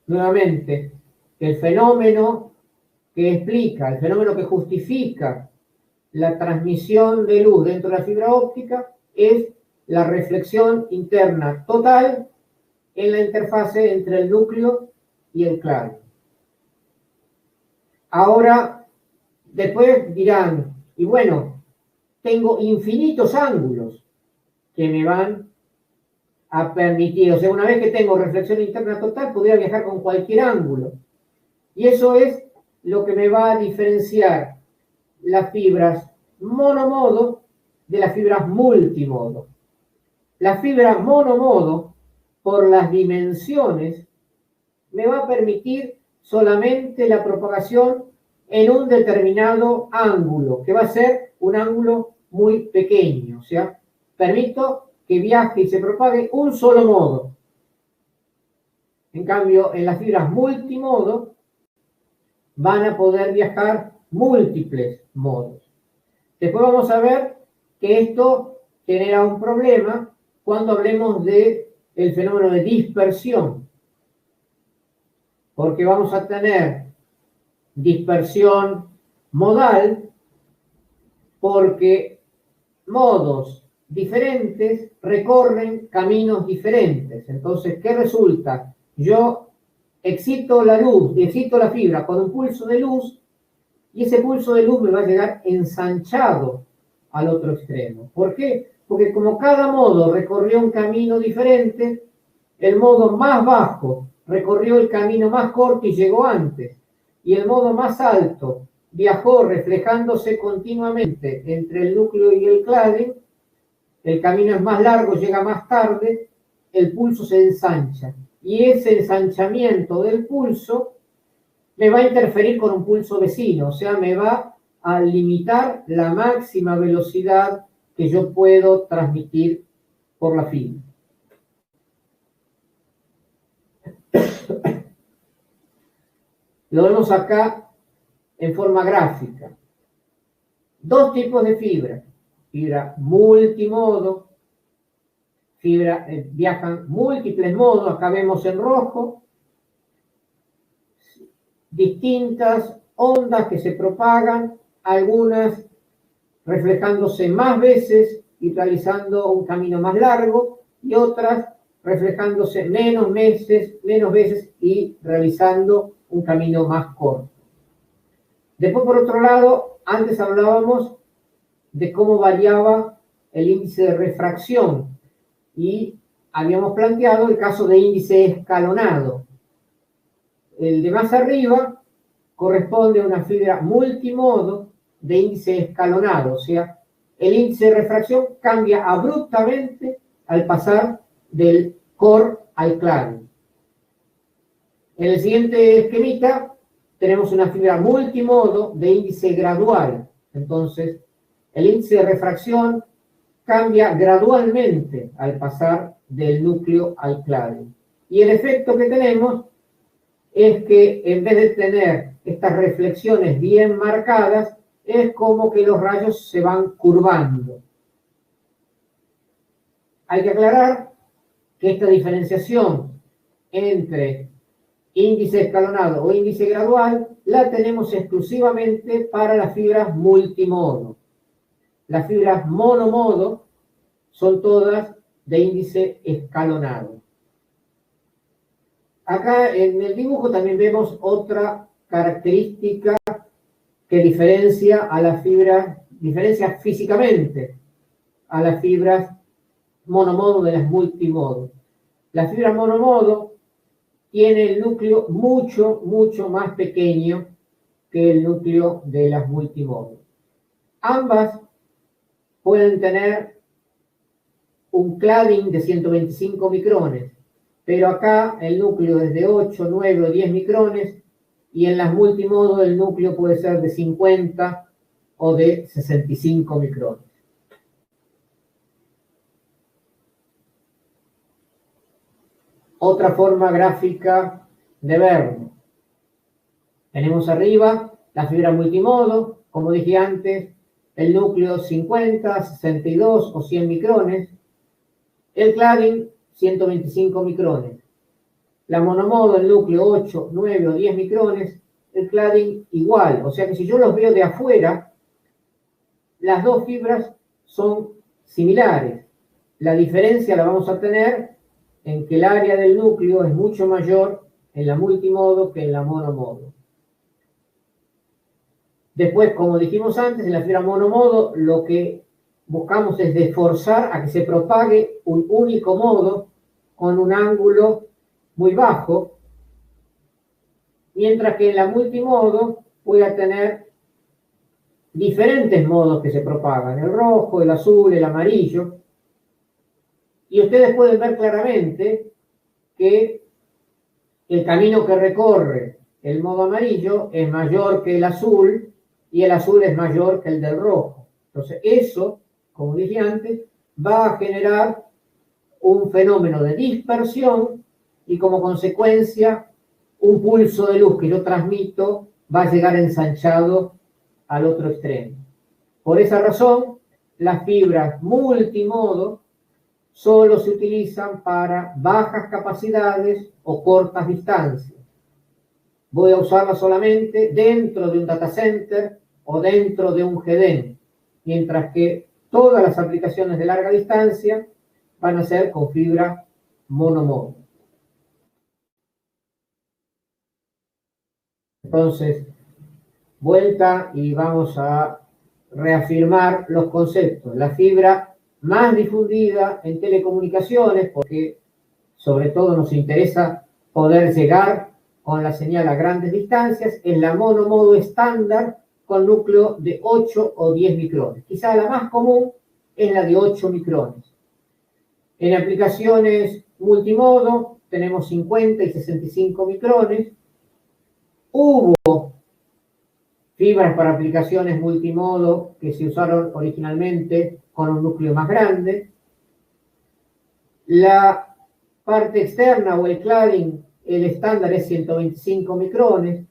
Nuevamente, el fenómeno que explica, el fenómeno que justifica la transmisión de luz dentro de la fibra óptica es la reflexión interna total en la interfase entre el núcleo y el cladding. Ahora, después dirán, y bueno, tengo infinitos ángulos que me van a permitir, o sea, una vez que tengo reflexión interna total, podría viajar con cualquier ángulo. Y eso es lo que me va a diferenciar las fibras monomodo de las fibras multimodo. La fibra monomodo, por las dimensiones, me va a permitir solamente la propagación en un determinado ángulo, que va a ser un ángulo muy pequeño. O sea, permito que viaje y se propague un solo modo. En cambio, en las fibras multimodo van a poder viajar múltiples modos. Después vamos a ver que esto genera un problema cuando hablemos del fenómeno de dispersión, porque vamos a tener dispersión modal porque modos diferentes recorren caminos diferentes. Entonces, ¿qué resulta? Yo excito la luz, excito la fibra con un pulso de luz y ese pulso de luz me va a llegar ensanchado al otro extremo. ¿Por qué? Porque como cada modo recorrió un camino diferente, el modo más bajo recorrió el camino más corto y llegó antes, y el modo más alto viajó reflejándose continuamente entre el núcleo y el cladding. El camino es más largo, llega más tarde, el pulso se ensancha. Y ese ensanchamiento del pulso me va a interferir con un pulso vecino, o sea, me va a limitar la máxima velocidad que yo puedo transmitir por la fibra. Lo vemos acá en forma gráfica. Dos tipos de fibra. Fibra multimodo, viajan múltiples modos, acá vemos en rojo, distintas ondas que se propagan, algunas reflejándose más veces y realizando un camino más largo, y otras reflejándose menos veces y realizando un camino más corto. Después, por otro lado, antes hablábamos de cómo variaba el índice de refracción y habíamos planteado el caso de índice escalonado. El de más arriba corresponde a una fibra multimodo de índice escalonado, o sea, el índice de refracción cambia abruptamente al pasar del core al cladding. En el siguiente esquemita tenemos una fibra multimodo de índice gradual. Entonces, el índice de refracción cambia gradualmente al pasar del núcleo al cladding. Y el efecto que tenemos es que en vez de tener estas reflexiones bien marcadas, es como que los rayos se van curvando. Hay que aclarar que esta diferenciación entre índice escalonado o índice gradual la tenemos exclusivamente para las fibras multimodo. Las fibras monomodo son todas de índice escalonado. Acá en el dibujo también vemos otra característica que diferencia físicamente a las fibras monomodo de las multimodo. La fibra monomodo tiene el núcleo mucho más pequeño que el núcleo de las multimodo. Ambas pueden tener un cladding de 125 micrones, pero acá el núcleo es de 8, 9 o 10 micrones y en las multimodo el núcleo puede ser de 50 o de 65 micrones. Otra forma gráfica de verlo. Tenemos arriba la fibra multimodo, como dije antes, el núcleo 50, 62 o 100 micrones, el cladding 125 micrones. La monomodo, el núcleo 8, 9 o 10 micrones, el cladding igual. O sea que si yo los veo de afuera, las dos fibras son similares. La diferencia la vamos a tener en que el área del núcleo es mucho mayor en la multimodo que en la monomodo. Después, como dijimos antes, en la fibra monomodo lo que buscamos es de forzar a que se propague un único modo con un ángulo muy bajo, mientras que en la multimodo voy a tener diferentes modos que se propagan, el rojo, el azul, el amarillo, Y ustedes pueden ver claramente que el camino que recorre el modo amarillo es mayor que el azul y el azul es mayor que el del rojo. Entonces eso, como dije antes, va a generar un fenómeno de dispersión y como consecuencia un pulso de luz que yo transmito va a llegar ensanchado al otro extremo. Por esa razón, las fibras multimodo solo se utilizan para bajas capacidades o cortas distancias. Voy a usarlas solamente dentro de un data center o dentro de un GEDEN, mientras que todas las aplicaciones de larga distancia van a ser con fibra monomodo. Entonces, vuelta y vamos a reafirmar los conceptos. La fibra más difundida en telecomunicaciones, porque sobre todo nos interesa poder llegar con la señal a grandes distancias, es la monomodo estándar con núcleo de 8 o 10 micrones. Quizá la más común es la de 8 micrones. En aplicaciones multimodo tenemos 50 y 65 micrones. Hubo fibras para aplicaciones multimodo que se usaron originalmente con un núcleo más grande. La parte externa o el cladding, el estándar es 125 micrones.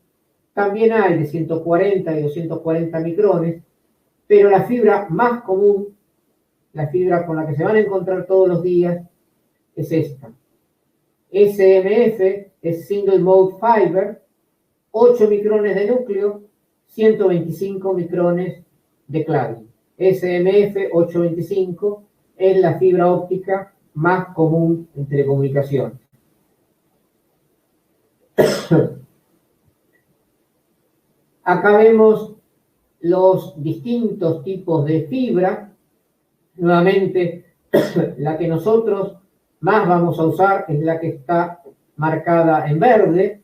También hay de 140 y 240 micrones, pero la fibra más común, la fibra con la que se van a encontrar todos los días, es esta. SMF es Single Mode Fiber, 8 micrones de núcleo, 125 micrones de cladding. SMF 825 es la fibra óptica más común en telecomunicaciones. Acá vemos los distintos tipos de fibra. Nuevamente, la que nosotros más vamos a usar es la que está marcada en verde,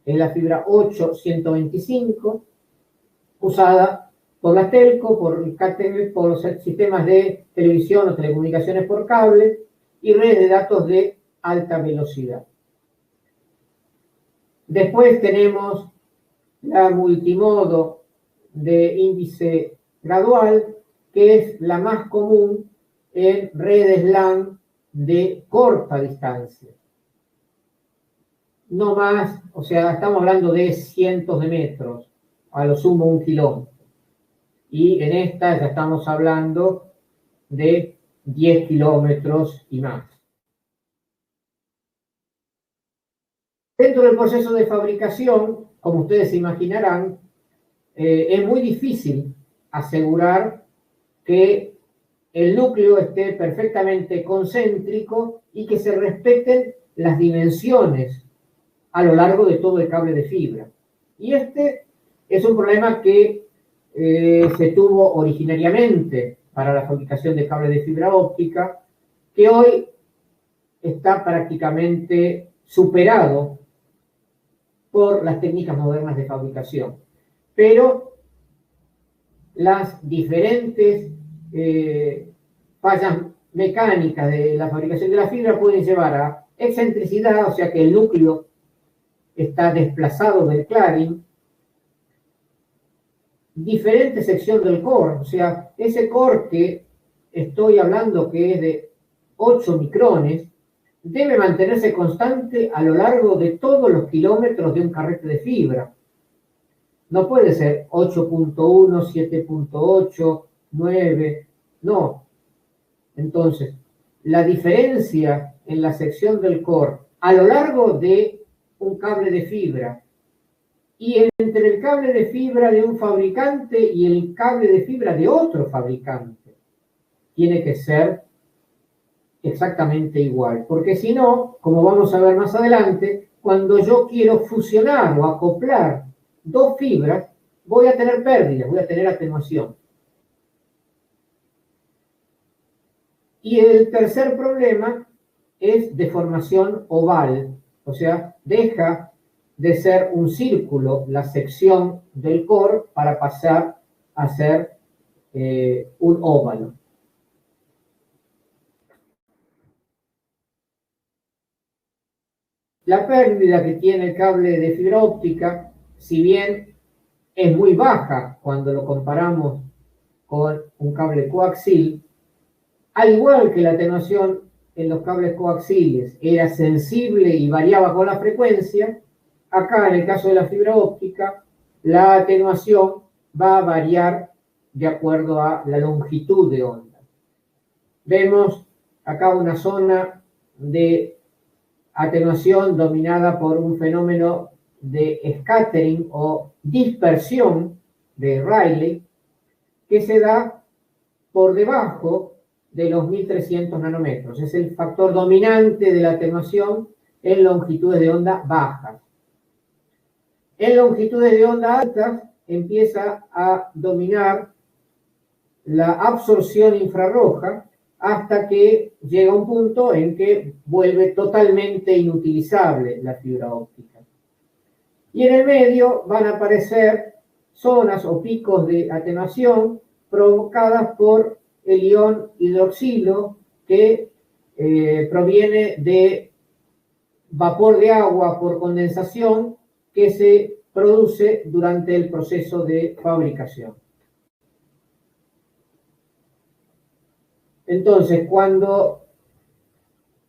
es la fibra 8125, usada por la telco, por el CATV, por los sistemas de televisión o telecomunicaciones por cable y redes de datos de alta velocidad. Después tenemos la multimodo de índice gradual, que es la más común en redes LAN de corta distancia. No más, o sea, estamos hablando de cientos de metros, a lo sumo 1 kilómetro. Y en esta ya estamos hablando de 10 kilómetros y más. Dentro del proceso de fabricación, como ustedes se imaginarán, es muy difícil asegurar que el núcleo esté perfectamente concéntrico y que se respeten las dimensiones a lo largo de todo el cable de fibra. Y este es un problema que se tuvo originariamente para la fabricación de cables de fibra óptica, que hoy está prácticamente superado por las técnicas modernas de fabricación. Pero las diferentes fallas mecánicas de la fabricación de la fibra pueden llevar a excentricidad, o sea que el núcleo está desplazado del cladding, diferente sección del core, o sea, ese core que estoy hablando que es de 8 micrones, debe mantenerse constante a lo largo de todos los kilómetros de un carrete de fibra. No puede ser 8.1, 7.8, 9, no. Entonces, la diferencia en la sección del core a lo largo de un cable de fibra y entre el cable de fibra de un fabricante y el cable de fibra de otro fabricante tiene que ser exactamente igual, porque si no, como vamos a ver más adelante, cuando yo quiero fusionar o acoplar dos fibras, voy a tener pérdidas, voy a tener atenuación. Y el tercer problema es deformación oval, o sea, deja de ser un círculo la sección del core para pasar a ser un óvalo. La pérdida que tiene el cable de fibra óptica, si bien es muy baja cuando lo comparamos con un cable coaxil, al igual que la atenuación en los cables coaxiles era sensible y variaba con la frecuencia, acá en el caso de la fibra óptica, la atenuación va a variar de acuerdo a la longitud de onda. Vemos acá una zona de atenuación dominada por un fenómeno de scattering o dispersión de Rayleigh que se da por debajo de los 1300 nanómetros. Es el factor dominante de la atenuación en longitudes de onda bajas. En longitudes de onda altas empieza a dominar la absorción infrarroja hasta que llega un punto en que vuelve totalmente inutilizable la fibra óptica. Y en el medio van a aparecer zonas o picos de atenuación provocadas por el ion hidroxilo que proviene de vapor de agua por condensación que se produce durante el proceso de fabricación. Entonces, cuando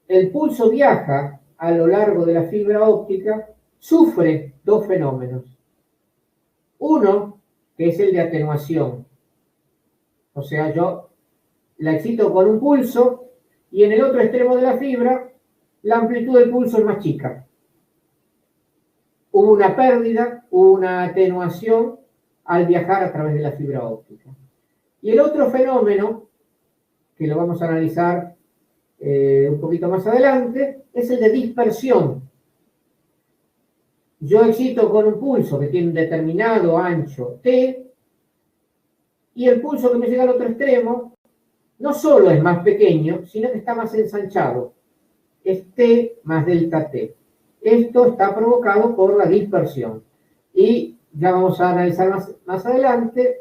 el pulso viaja a lo largo de la fibra óptica, sufre dos fenómenos. Uno, que es el de atenuación. O sea, yo la excito con un pulso y en el otro extremo de la fibra la amplitud del pulso es más chica. Hubo una pérdida, hubo una atenuación al viajar a través de la fibra óptica. Y el otro fenómeno, que lo vamos a analizar un poquito más adelante, es el de dispersión. Yo excito con un pulso que tiene un determinado ancho T, y el pulso que me llega al otro extremo no solo es más pequeño, sino que está más ensanchado. Es T más delta T. Esto está provocado por la dispersión. Y ya vamos a analizar más adelante.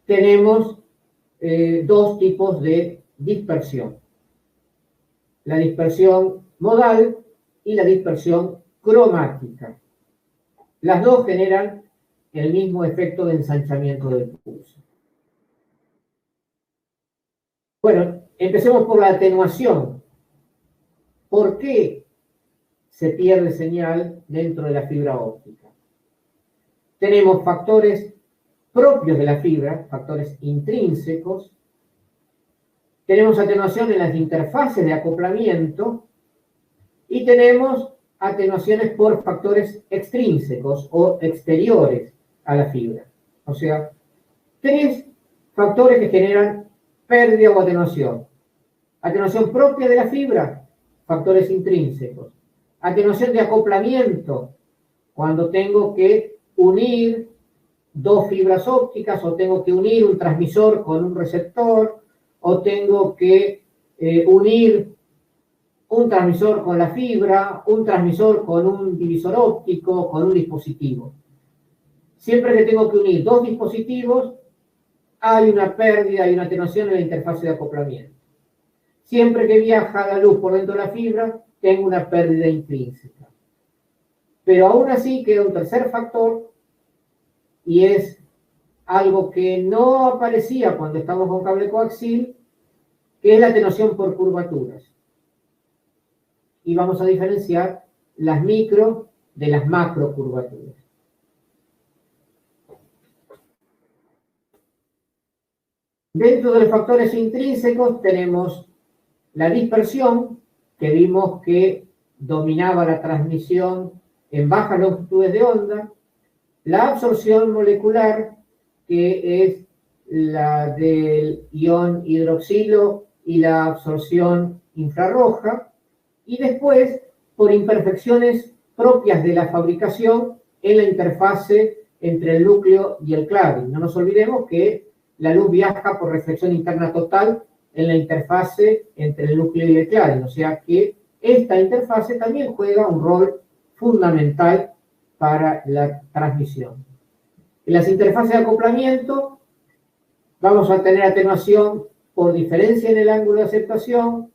Tenemos dos tipos de dispersión. La dispersión modal y la dispersión cromática. Las dos generan el mismo efecto de ensanchamiento del pulso. Bueno, empecemos por la atenuación. ¿Por qué se pierde señal dentro de la fibra óptica? Tenemos factores propios de la fibra, factores intrínsecos. Tenemos atenuación en las interfaces de acoplamiento y tenemos atenuaciones por factores extrínsecos o exteriores a la fibra. O sea, tres factores que generan pérdida o atenuación. Atenuación propia de la fibra, factores intrínsecos. Atenuación de acoplamiento, cuando tengo que unir dos fibras ópticas o tengo que unir un transmisor con un receptor o tengo que unir un transmisor con la fibra, un transmisor con un divisor óptico, con un dispositivo. Siempre que tengo que unir dos dispositivos, hay una pérdida, hay una atenuación en la interfase de acoplamiento. Siempre que viaja la luz por dentro de la fibra, tengo una pérdida intrínseca. Pero aún así queda un tercer factor, y es algo que no aparecía cuando estamos con cable coaxil, que es la atenuación por curvaturas. Y vamos a diferenciar las micro de las macro curvaturas. Dentro de los factores intrínsecos tenemos la dispersión, que vimos que dominaba la transmisión en bajas longitudes de onda, la absorción molecular, que es la del ion hidroxilo y la absorción infrarroja, y después por imperfecciones propias de la fabricación en la interfase entre el núcleo y el cladding. No nos olvidemos que la luz viaja por reflexión interna total en la interfase entre el núcleo y el cladding, o sea que esta interfase también juega un rol fundamental para la transmisión. En las interfaces de acoplamiento vamos a tener atenuación por diferencia en el ángulo de aceptación,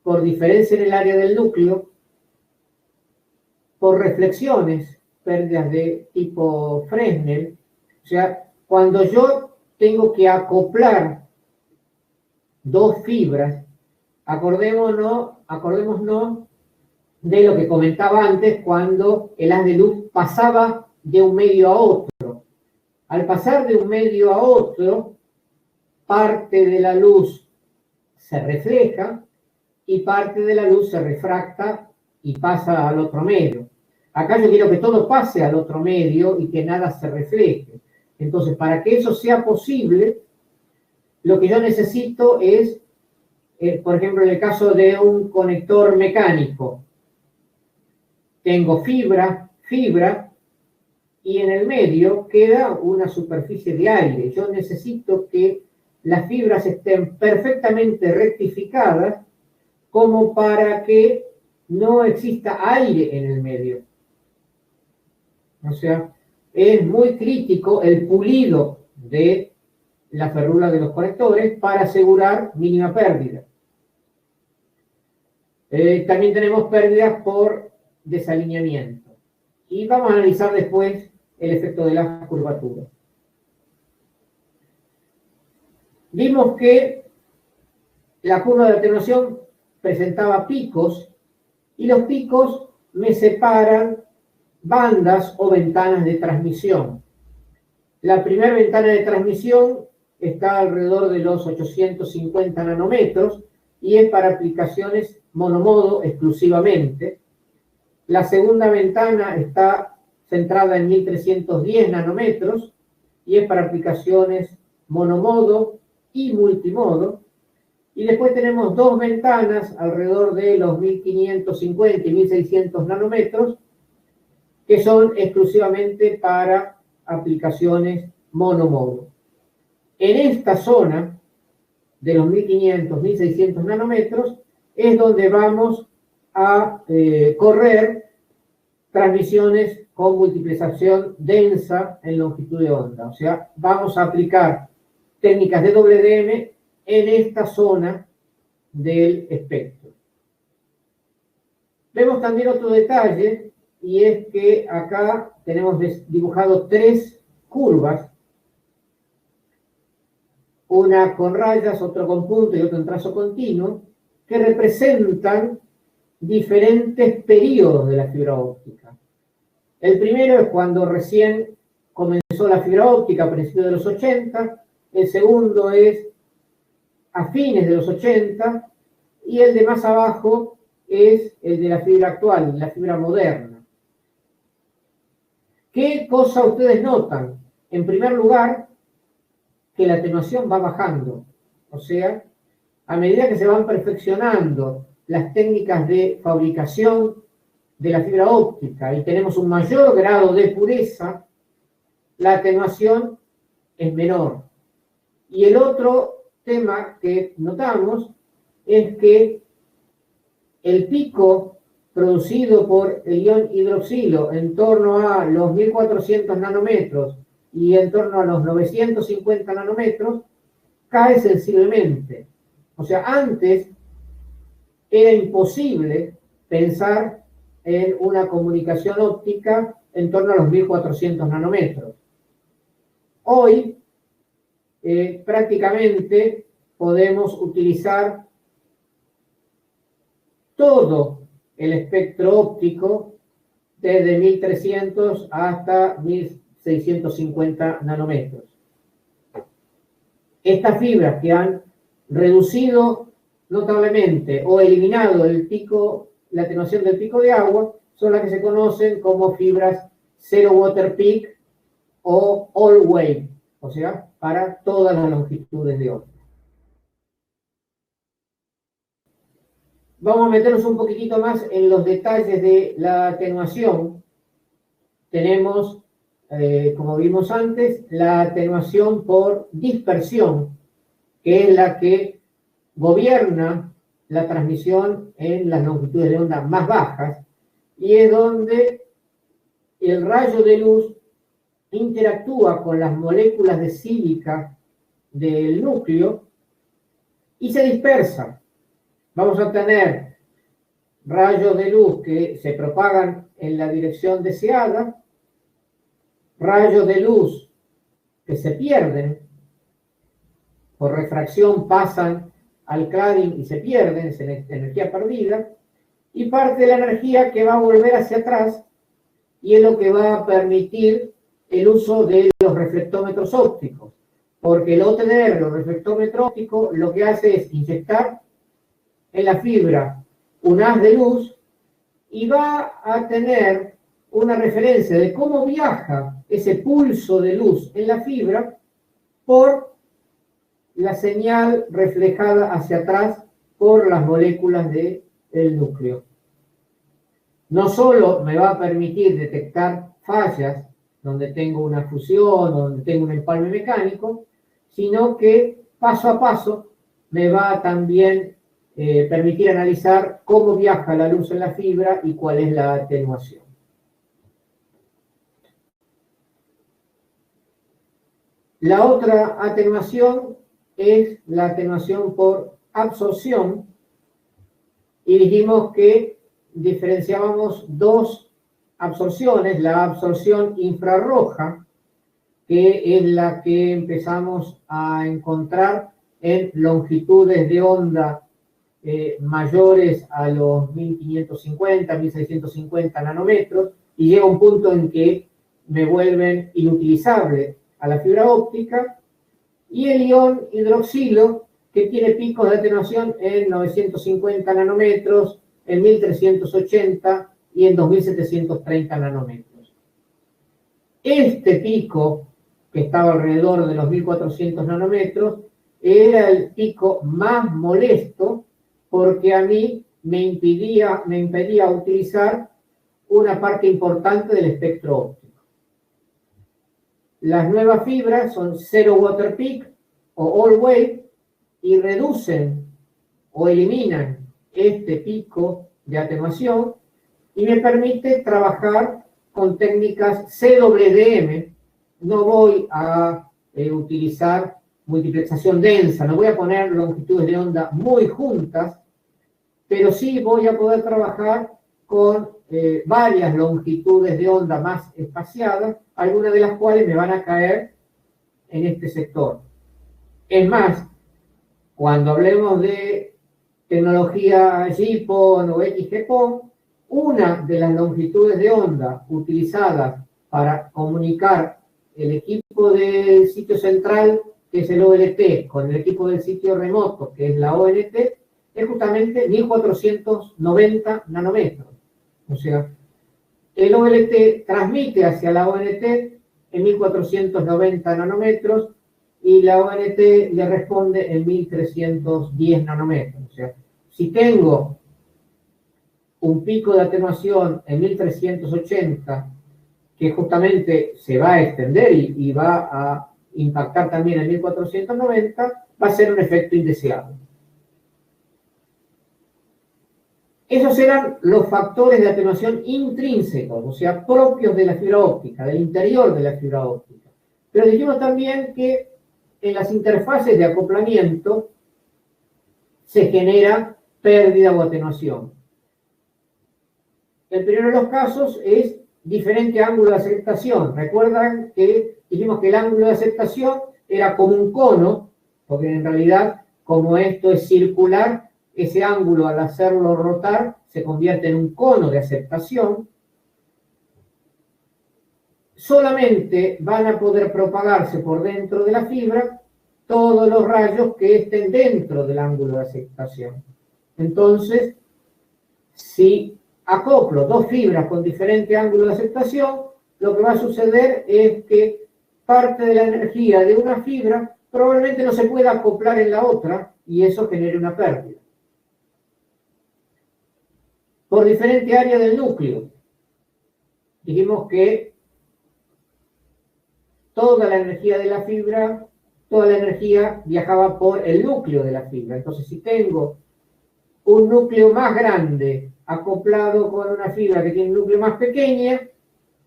por diferencia en el área del núcleo, por reflexiones, pérdidas de tipo Fresnel. O sea, cuando yo tengo que acoplar dos fibras, acordémonos de lo que comentaba antes, cuando el haz de luz pasaba de un medio a otro. Al pasar de un medio a otro, parte de la luz se refleja y parte de la luz se refracta y pasa al otro medio. Acá yo quiero que todo pase al otro medio y que nada se refleje. Entonces, para que eso sea posible, lo que yo necesito es, por ejemplo, en el caso de un conector mecánico, tengo fibra, y en el medio queda una superficie de aire. Yo necesito que las fibras estén perfectamente rectificadas como para que no exista aire en el medio. O sea, es muy crítico el pulido de la ferrura de los conectores para asegurar mínima pérdida. También tenemos pérdidas por desalineamiento. Y vamos a analizar después el efecto de la curvatura. Vimos que la curva de atenuación presentaba picos y los picos me separan bandas o ventanas de transmisión. La primera ventana de transmisión está alrededor de los 850 nanómetros y es para aplicaciones monomodo exclusivamente. La segunda ventana está centrada en 1310 nanómetros y es para aplicaciones monomodo y multimodo. Y después tenemos dos ventanas alrededor de los 1550 y 1600 nanómetros que son exclusivamente para aplicaciones monomodo. En esta zona de los 1500, 1600 nanómetros es donde vamos a correr transmisiones con multiplicación densa en longitud de onda. O sea, vamos a aplicar técnicas de WDM en esta zona del espectro. Vemos también otro detalle, y es que acá tenemos dibujado tres curvas, una con rayas, otra con punto y otra en trazo continuo, que representan diferentes periodos de la fibra óptica. El primero es cuando recién comenzó la fibra óptica a principios de los 80, el segundo es a fines de los 80, y el de más abajo es el de la fibra actual, la fibra moderna. ¿Qué cosa ustedes notan? En primer lugar, que la atenuación va bajando. O sea, a medida que se van perfeccionando las técnicas de fabricación de la fibra óptica y tenemos un mayor grado de pureza, la atenuación es menor. Y el otro tema que notamos es que el pico producido por el ion hidroxilo en torno a los 1400 nanómetros y en torno a los 950 nanómetros cae sensiblemente. O sea, antes era imposible pensar en una comunicación óptica en torno a los 1400 nanómetros. Hoy, prácticamente podemos utilizar todo el espectro óptico desde 1300 hasta 1650 nanómetros. Estas fibras que han reducido notablemente o eliminado el pico, la atenuación del pico de agua, son las que se conocen como fibras Zero Water Peak o All Wave, o sea, para todas las longitudes de onda. Vamos a meternos un poquitito más en los detalles de la atenuación. Tenemos, como vimos antes, la atenuación por dispersión, que es la que gobierna la transmisión en las longitudes de onda más bajas, y es donde el rayo de luz interactúa con las moléculas de sílica del núcleo y se dispersa. Vamos a tener rayos de luz que se propagan en la dirección deseada, rayos de luz que se pierden, por refracción pasan al cladding y se pierden, es energía perdida, y parte de la energía que va a volver hacia atrás y es lo que va a permitir el uso de los reflectómetros ópticos, porque el OTDR, los reflectómetros ópticos, lo que hace es inyectar en la fibra un haz de luz y va a tener una referencia de cómo viaja ese pulso de luz en la fibra por la señal reflejada hacia atrás por las moléculas del núcleo. No solo me va a permitir detectar fallas donde tengo una fusión o donde tengo un empalme mecánico, sino que paso a paso me va a también permitir analizar cómo viaja la luz en la fibra y cuál es la atenuación. La otra atenuación es la atenuación por absorción y dijimos que diferenciábamos dos absorciones, la absorción infrarroja, que es la que empezamos a encontrar en longitudes de onda mayores a los 1550, 1650 nanómetros, y llega un punto en que me vuelven inutilizable a la fibra óptica, y el ion hidroxilo, que tiene picos de atenuación en 950 nanómetros, en 1380 y en 2730 nanómetros. Este pico, que estaba alrededor de los 1400 nanómetros, era el pico más molesto porque a mí me impedía utilizar una parte importante del espectro óptico. Las nuevas fibras son Zero Water Peak o All Wave y reducen o eliminan este pico de atenuación y me permite trabajar con técnicas CWDM. No voy a utilizar multiplexación densa, no voy a poner longitudes de onda muy juntas, pero sí voy a poder trabajar con varias longitudes de onda más espaciadas, algunas de las cuales me van a caer en este sector. Es más, cuando hablemos de tecnología GPON o XGPON, una de las longitudes de onda utilizadas para comunicar el equipo del sitio central, que es el OLT, con el equipo del sitio remoto, que es la ONT, es justamente 1490 nanómetros. O sea, el OLT transmite hacia la ONT en 1490 nanómetros y la ONT le responde en 1310 nanómetros. O sea, si tengo un pico de atenuación en 1380, que justamente se va a extender y va a impactar también en 1490, va a ser un efecto indeseado. Esos eran los factores de atenuación intrínsecos, o sea, propios de la fibra óptica, del interior de la fibra óptica. Pero dijimos también que en las interfaces de acoplamiento se genera pérdida o atenuación. El primero de los casos es diferente ángulo de aceptación. Recuerdan que dijimos que el ángulo de aceptación era como un cono, porque en realidad, como esto es circular, ese ángulo al hacerlo rotar se convierte en un cono de aceptación. Solamente van a poder propagarse por dentro de la fibra todos los rayos que estén dentro del ángulo de aceptación. Entonces, si acoplo dos fibras con diferente ángulo de aceptación, lo que va a suceder es que parte de la energía de una fibra probablemente no se pueda acoplar en la otra y eso genere una pérdida. Por diferente área del núcleo. Dijimos que toda la energía de la fibra, toda la energía viajaba por el núcleo de la fibra. Entonces, si tengo un núcleo más grande acoplado con una fibra que tiene un núcleo más pequeña,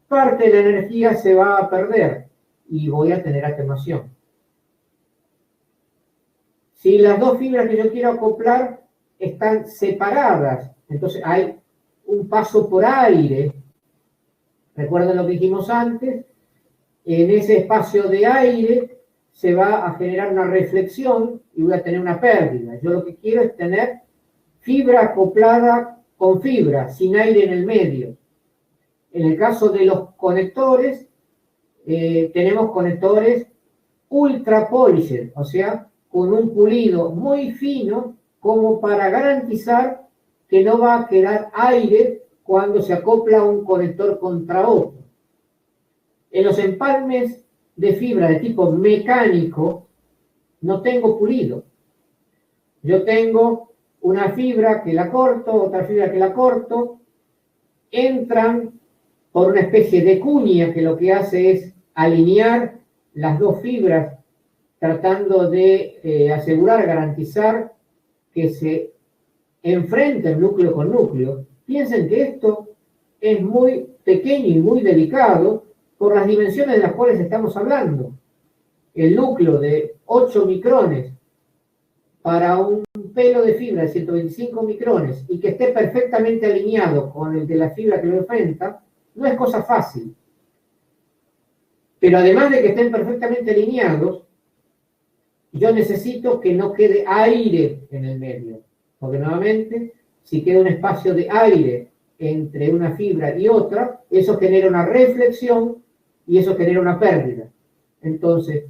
parte de la energía se va a perder y voy a tener atenuación. Si las dos fibras que yo quiero acoplar están separadas. Entonces hay un paso por aire. Recuerden lo que dijimos antes. En ese espacio de aire se va a generar una reflexión y voy a tener una pérdida. Yo lo que quiero es tener fibra acoplada con fibra, sin aire en el medio. En el caso de los conectores, tenemos conectores ultra polished, o sea, con un pulido muy fino como para garantizar que no va a quedar aire cuando se acopla un conector contra otro. En los empalmes de fibra de tipo mecánico no tengo pulido. Yo tengo una fibra que la corto, otra fibra que la corto, entran por una especie de cuña que lo que hace es alinear las dos fibras tratando de asegurar, garantizar que se enfrenten núcleo con núcleo. Piensen que esto es muy pequeño y muy delicado por las dimensiones de las cuales estamos hablando. El núcleo de 8 micrones para un pelo de fibra de 125 micrones y que esté perfectamente alineado con el de la fibra que lo enfrenta, no es cosa fácil. Pero además de que estén perfectamente alineados, yo necesito que no quede aire en el medio. Porque nuevamente, si queda un espacio de aire entre una fibra y otra, eso genera una reflexión y eso genera una pérdida. Entonces,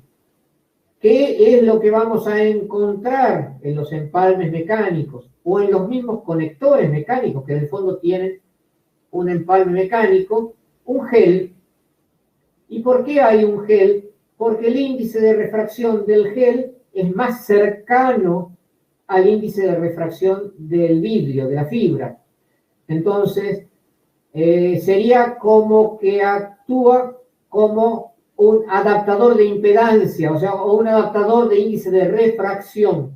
¿qué es lo que vamos a encontrar en los empalmes mecánicos o en los mismos conectores mecánicos que en el fondo tienen un empalme mecánico? Un gel. ¿Y por qué hay un gel? Porque el índice de refracción del gel es más cercano al índice de refracción del vidrio, de la fibra. Entonces, sería como que actúa como un adaptador de impedancia, o sea, o un adaptador de índice de refracción.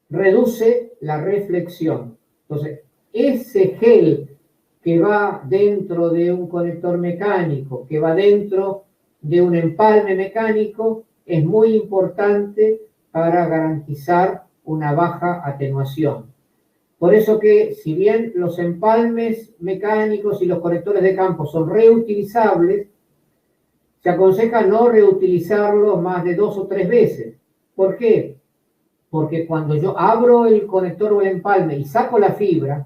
Reduce la reflexión. Entonces, ese gel que va dentro de un conector mecánico, que va dentro de un empalme mecánico, es muy importante para garantizar una baja atenuación. Por eso que, si bien los empalmes mecánicos y los conectores de campo son reutilizables, se aconseja no reutilizarlos más de 2 o 3 veces. ¿Por qué? Porque cuando yo abro el conector o el empalme y saco la fibra,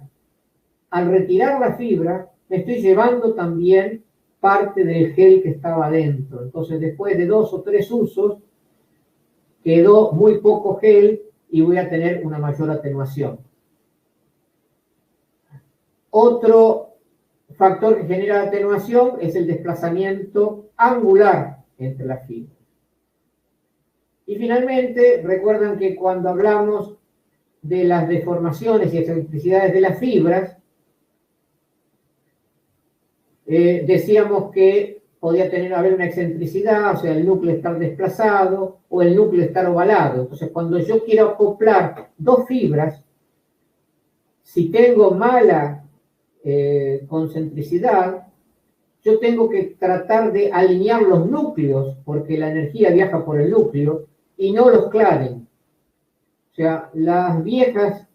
al retirar la fibra, me estoy llevando también parte del gel que estaba dentro. Entonces, después de 2 o 3 usos, quedó muy poco gel y voy a tener una mayor atenuación. Otro factor que genera atenuación es el desplazamiento angular entre las fibras. Y finalmente, recuerdan que cuando hablamos de las deformaciones y excentricidades de las fibras, decíamos que podía haber una excentricidad, o sea, el núcleo estar desplazado o el núcleo estar ovalado. Entonces, cuando yo quiero acoplar dos fibras, si tengo mala concentricidad, yo tengo que tratar de alinear los núcleos, porque la energía viaja por el núcleo, y no los claven. O sea, las viejas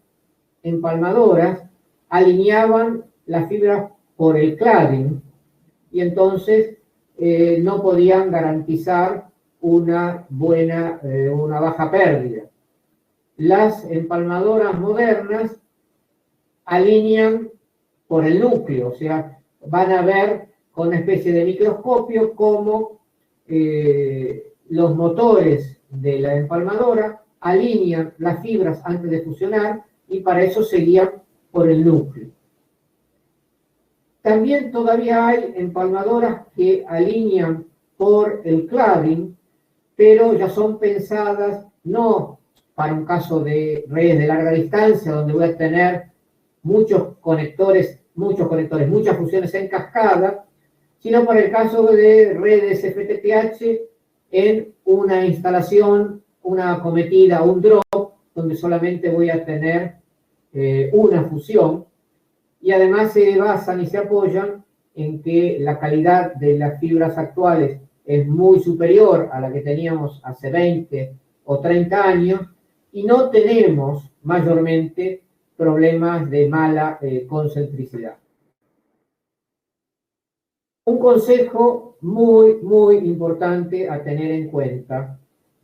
empalmadoras alineaban las fibras por el cladding y entonces no podían garantizar una baja pérdida. Las empalmadoras modernas alinean por el núcleo, o sea, van a ver con una especie de microscopio cómo los motores de la empalmadora alinean las fibras antes de fusionar y para eso se guían por el núcleo. También todavía hay empalmadoras que alinean por el cladding, pero ya son pensadas no para un caso de redes de larga distancia, donde voy a tener muchas fusiones en cascada, sino para el caso de redes FTTH en una instalación, una acometida, un drop, donde solamente voy a tener una fusión. Y además se basan y se apoyan en que la calidad de las fibras actuales es muy superior a la que teníamos hace 20 o 30 años y no tenemos mayormente problemas de mala concentricidad. Un consejo muy importante a tener en cuenta,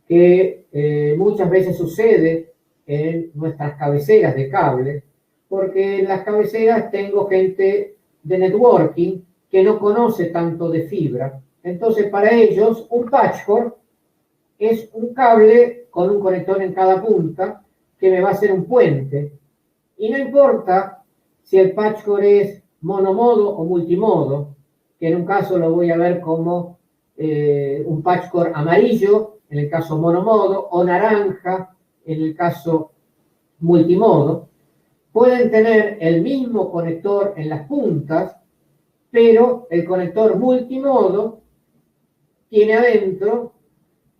que muchas veces sucede en nuestras cabeceras de cable, porque en las cabeceras tengo gente de networking que no conoce tanto de fibra. Entonces, para ellos, un patchcord es un cable con un conector en cada punta que me va a hacer un puente. Y no importa si el patchcord es monomodo o multimodo, que en un caso lo voy a ver como un patchcord amarillo, en el caso monomodo, o naranja, en el caso multimodo. Pueden tener el mismo conector en las puntas, pero el conector multimodo tiene adentro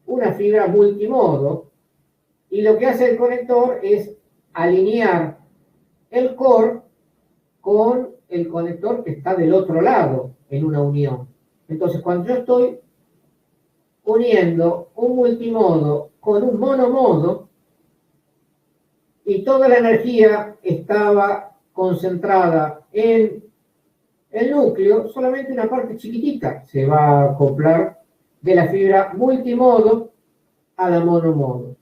una fibra multimodo, y lo que hace el conector es alinear el core con el conector que está del otro lado en una unión. Entonces, cuando yo estoy uniendo un multimodo con un monomodo y toda la energía estaba concentrada en el núcleo, solamente una parte chiquitita se va a acoplar de la fibra multimodo a la monomodo.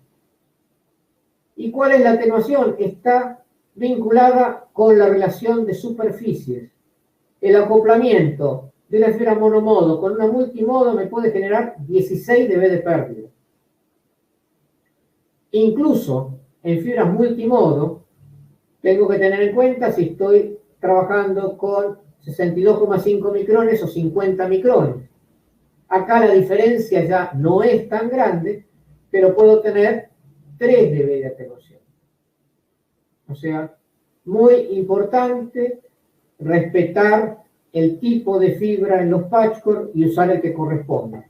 ¿Y cuál es la atenuación? Está vinculada con la relación de superficies. El acoplamiento de la fibra monomodo con una multimodo me puede generar 16 dB de pérdida. Incluso en fibras multimodo, tengo que tener en cuenta si estoy trabajando con 62,5 micrones o 50 micrones. Acá la diferencia ya no es tan grande, pero puedo tener 3 dB de atenuación. O sea, muy importante respetar el tipo de fibra en los patchcord y usar el que corresponda.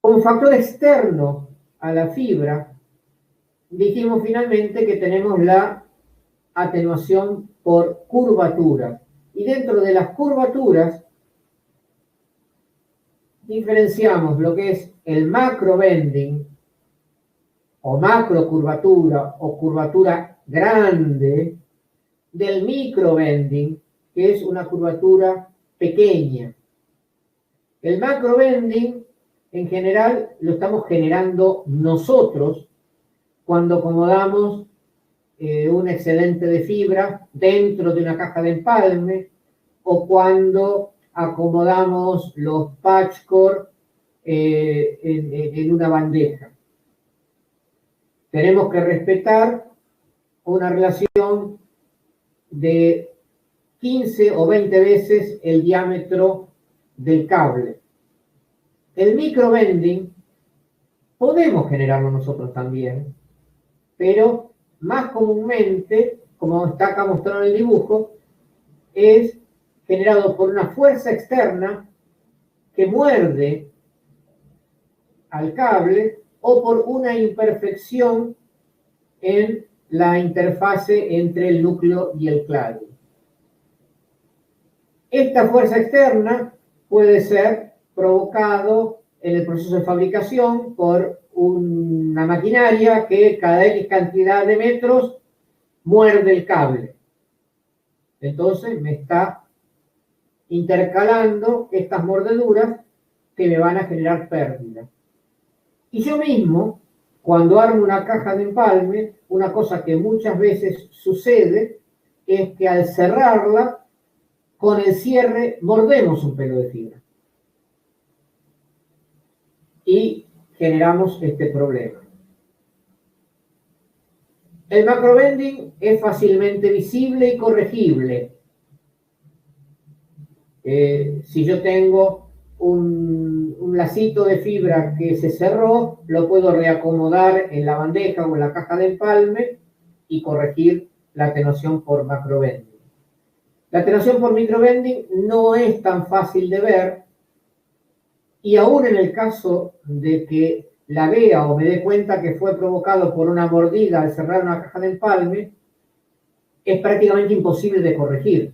Como factor externo a la fibra, dijimos finalmente que tenemos la atenuación por curvatura. Y dentro de las curvaturas diferenciamos lo que es el macro bending o macro curvatura o curvatura grande del micro bending, que es una curvatura pequeña. El macro bending en general lo estamos generando nosotros cuando acomodamos un excedente de fibra dentro de una caja de empalme, o cuando acomodamos los patchcord en una bandeja. Tenemos que respetar una relación de 15 o 20 veces el diámetro del cable. El microbending podemos generarlo nosotros también, pero más comúnmente, como está acá mostrado en el dibujo, es generado por una fuerza externa que muerde al cable o por una imperfección en la interfase entre el núcleo y el cladio. Esta fuerza externa puede ser provocado en el proceso de fabricación por una maquinaria que cada X cantidad de metros muerde el cable. Entonces me está intercalando estas mordeduras que me van a generar pérdida. Y yo mismo, cuando armo una caja de empalme, una cosa que muchas veces sucede es que al cerrarla, con el cierre mordemos un pelo de fibra. Y generamos este problema. El macrobending es fácilmente visible y corregible. Si yo tengo un lacito de fibra que se cerró, lo puedo reacomodar en la bandeja o en la caja de empalme y corregir la atenuación por macrobending. La atenuación por microbending no es tan fácil de ver, y aún en el caso de que la vea o me dé cuenta que fue provocado por una mordida al cerrar una caja de empalme, es prácticamente imposible de corregir.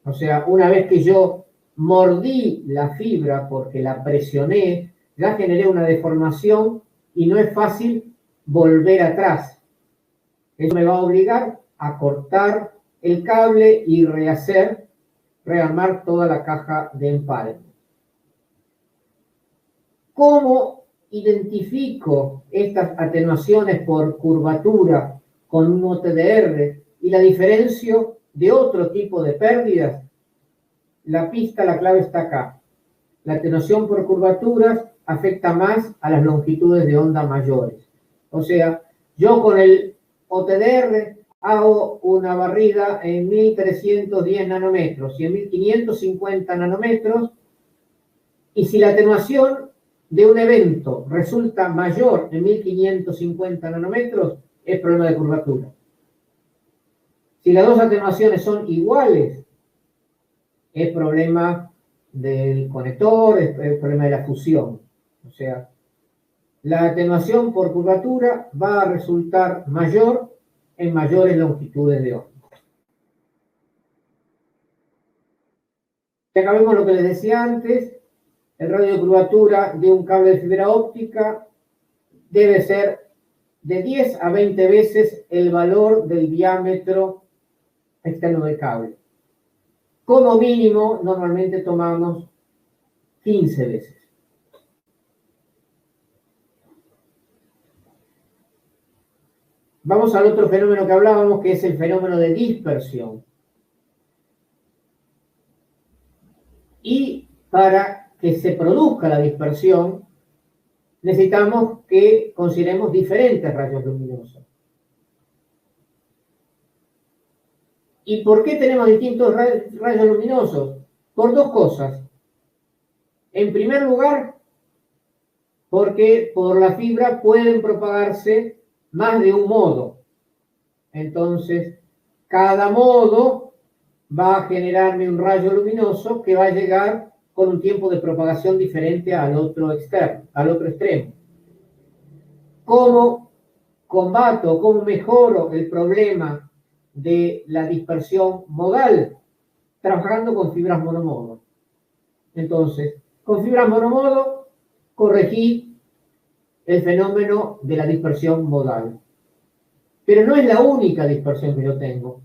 O sea, una vez que yo mordí la fibra porque la presioné, ya generé una deformación y no es fácil volver atrás. Eso me va a obligar a cortar el cable y rearmar toda la caja de empalme. ¿Cómo identifico estas atenuaciones por curvatura con un OTDR y la diferencio de otro tipo de pérdidas? La clave está acá. La atenuación por curvaturas afecta más a las longitudes de onda mayores. O sea, yo con el OTDR hago una barrida en 1310 nanómetros y en 1550 nanómetros, y si la atenuación de un evento resulta mayor en 1550 nanómetros, es problema de curvatura. Si las dos atenuaciones son iguales, es problema del conector, es problema de la fusión. O sea, la atenuación por curvatura va a resultar mayor en mayores longitudes de onda. Y acá vemos lo que les decía antes. El radio de curvatura de un cable de fibra óptica debe ser de 10 a 20 veces el valor del diámetro externo del cable. Como mínimo, normalmente tomamos 15 veces. Vamos al otro fenómeno que hablábamos, que es el fenómeno de dispersión. Y para que se produzca la dispersión, necesitamos que consideremos diferentes rayos luminosos. ¿Y por qué tenemos distintos rayos luminosos? Por dos cosas. En primer lugar, porque por la fibra pueden propagarse más de un modo. Entonces, cada modo va a generarme un rayo luminoso que va a llegar con un tiempo de propagación diferente al otro extremo. ¿Cómo combato, cómo mejoro el problema de la dispersión modal? Trabajando con fibras monomodo. Entonces, con fibras monomodo corregí el fenómeno de la dispersión modal. Pero no es la única dispersión que yo tengo.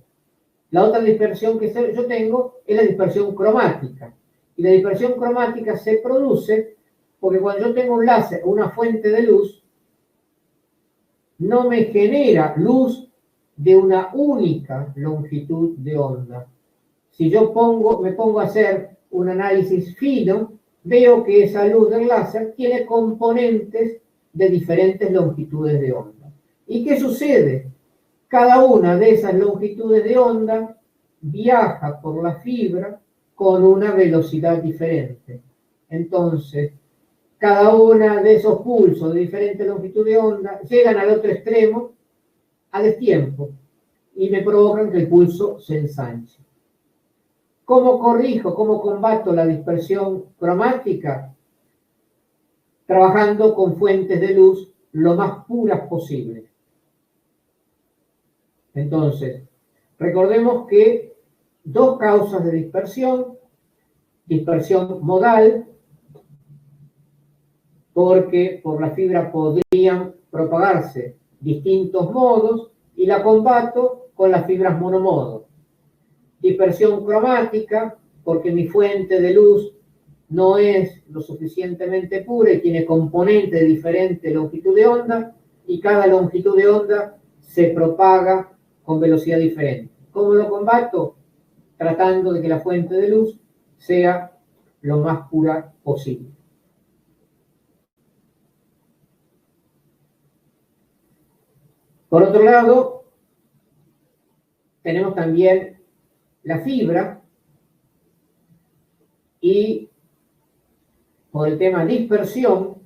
La otra dispersión que yo tengo es la dispersión cromática. Y la dispersión cromática se produce porque cuando yo tengo un láser o una fuente de luz, no me genera luz de una única longitud de onda. Si yo me pongo a hacer un análisis fino, veo que esa luz del láser tiene componentes de diferentes longitudes de onda. ¿Y qué sucede? Cada una de esas longitudes de onda viaja por la fibra con una velocidad diferente. Entonces, cada una de esos pulsos de diferente longitud de onda llegan al otro extremo a destiempo y me provocan que el pulso se ensanche. ¿Cómo corrijo, cómo combato la dispersión cromática? Trabajando con fuentes de luz lo más puras posible. Entonces, recordemos que dos causas de dispersión modal, porque por la fibra podrían propagarse distintos modos, y la combato con las fibras monomodo. Dispersión cromática, porque mi fuente de luz no es lo suficientemente pura y tiene componentes de diferente longitud de onda, y cada longitud de onda se propaga con velocidad diferente. ¿Cómo lo combato? Tratando de que la fuente de luz sea lo más pura posible. Por otro lado, tenemos también la fibra, y por el tema dispersión,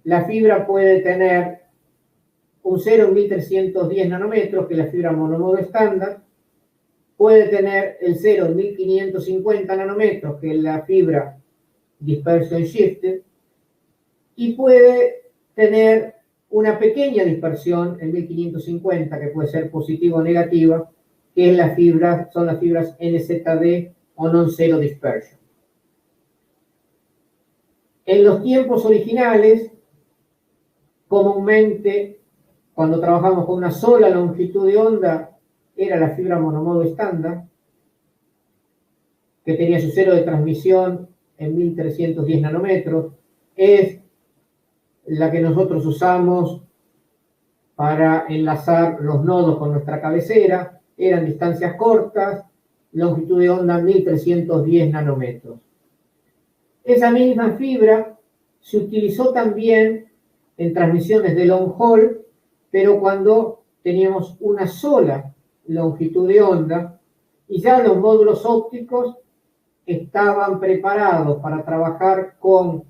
la fibra puede tener un 0 en 1310 nanómetros, que es la fibra monomodo estándar, puede tener el 0 en 1550 nanómetros, que es la fibra dispersion shifted, y puede tener una pequeña dispersión en 1550, que puede ser positiva o negativa, que es son las fibras NZD o non-zero dispersion. En los tiempos originales, comúnmente, cuando trabajamos con una sola longitud de onda, era la fibra monomodo estándar, que tenía su cero de transmisión en 1310 nanómetros. Es la que nosotros usamos para enlazar los nodos con nuestra cabecera. Eran distancias cortas, longitud de onda 1310 nanómetros. Esa misma fibra se utilizó también en transmisiones de long haul, pero cuando teníamos una sola longitud de onda y ya los módulos ópticos estaban preparados para trabajar con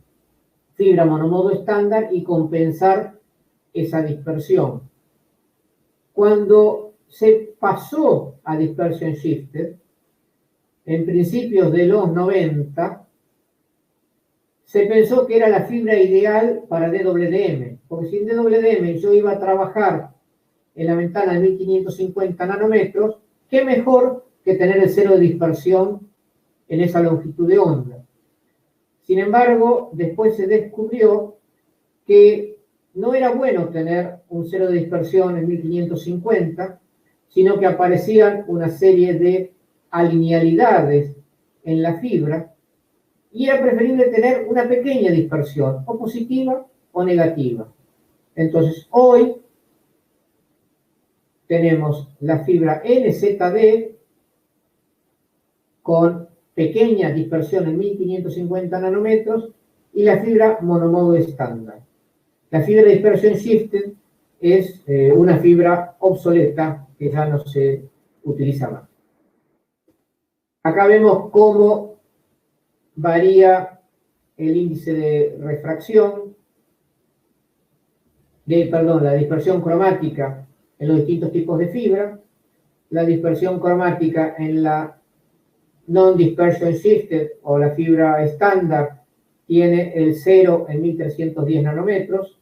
fibra monomodo estándar y compensar esa dispersión. Cuando se pasó a dispersion shifted, en principios de los 90, se pensó que era la fibra ideal para DWDM, porque sin DWDM yo iba a trabajar en la ventana de 1550 nanómetros, qué mejor que tener el cero de dispersión en esa longitud de onda. Sin embargo, después se descubrió que no era bueno tener un cero de dispersión en 1550, sino que aparecían una serie de alinealidades en la fibra, y era preferible tener una pequeña dispersión, o positiva o negativa. Entonces, hoy tenemos la fibra NZD con pequeña dispersión en 1550 nanómetros y la fibra monomodo estándar. La fibra de dispersion shifted es una fibra obsoleta que ya no se utiliza más. Acá vemos cómo varía el índice de refracción, la dispersión cromática en los distintos tipos de fibra, la dispersión cromática en la non-dispersion shifted o la fibra estándar tiene el 0 en 1310 nanómetros.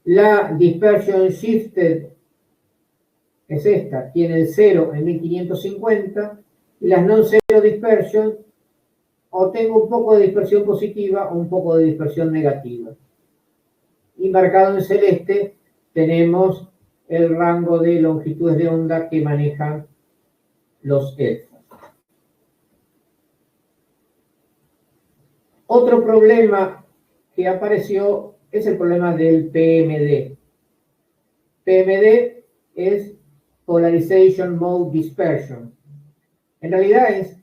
La dispersion shifted es esta, tiene el 0 en 1550, y las non-zero dispersion o tengo un poco de dispersión positiva o un poco de dispersión negativa. Y marcado en celeste tenemos el rango de longitudes de onda que manejan los ELFA. Otro problema que apareció es el problema del PMD. PMD es Polarization Mode Dispersion. En realidad es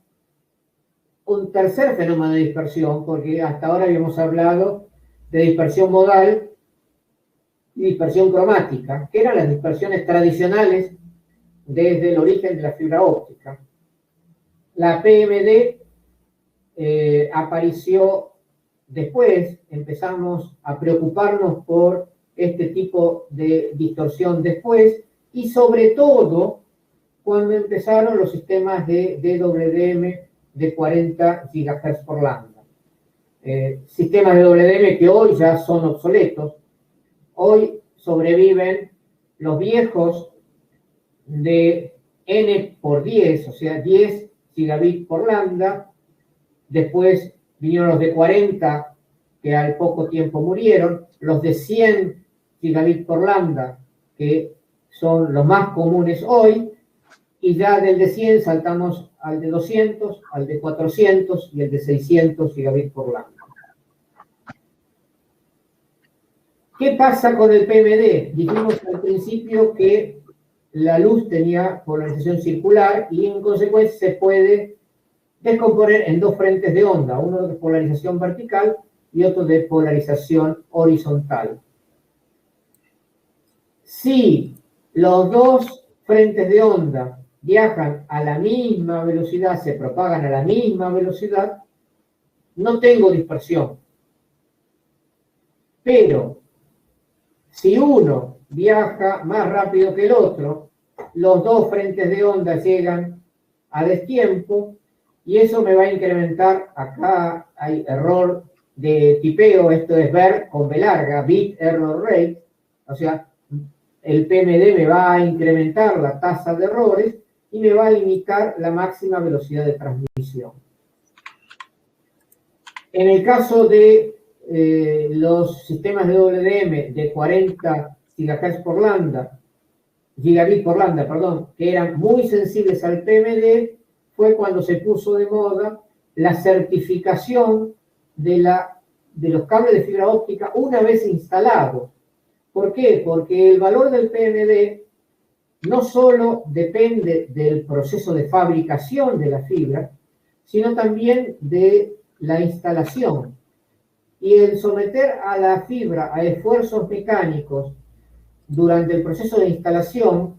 un tercer fenómeno de dispersión, porque hasta ahora habíamos hablado de dispersión modal y dispersión cromática, que eran las dispersiones tradicionales desde el origen de la fibra óptica. La PMD apareció después, empezamos a preocuparnos por este tipo de distorsión después, y sobre todo cuando empezaron los sistemas de DWDM de 40 GHz por lambda. Sistemas de DWDM que hoy ya son obsoletos. Hoy sobreviven los viejos de N por 10, o sea, 10 gigabits por lambda. Después vinieron los de 40, que al poco tiempo murieron. Los de 100 gigabits por lambda, que son los más comunes hoy. Y ya del de 100 saltamos al de 200, al de 400 y el de 600 gigabits por lambda. ¿Qué pasa con el PMD? Dijimos al principio que la luz tenía polarización circular y en consecuencia se puede descomponer en dos frentes de onda, uno de polarización vertical y otro de polarización horizontal. Si los dos frentes de onda viajan a la misma velocidad, se propagan a la misma velocidad, no tengo dispersión. Pero si uno viaja más rápido que el otro, los dos frentes de onda llegan a destiempo y eso me va a incrementar. Acá hay error de tipeo, esto es ver con B larga, bit error rate, o sea, el PMD me va a incrementar la tasa de errores y me va a limitar la máxima velocidad de transmisión. En el caso de los sistemas de WDM de 40 GHz por lambda, gigabit por lambda, perdón, que eran muy sensibles al PMD, fue cuando se puso de moda la certificación de los cables de fibra óptica una vez instalados. ¿Por qué? Porque el valor del PMD no solo depende del proceso de fabricación de la fibra, sino también de la instalación. Y el someter a la fibra a esfuerzos mecánicos durante el proceso de instalación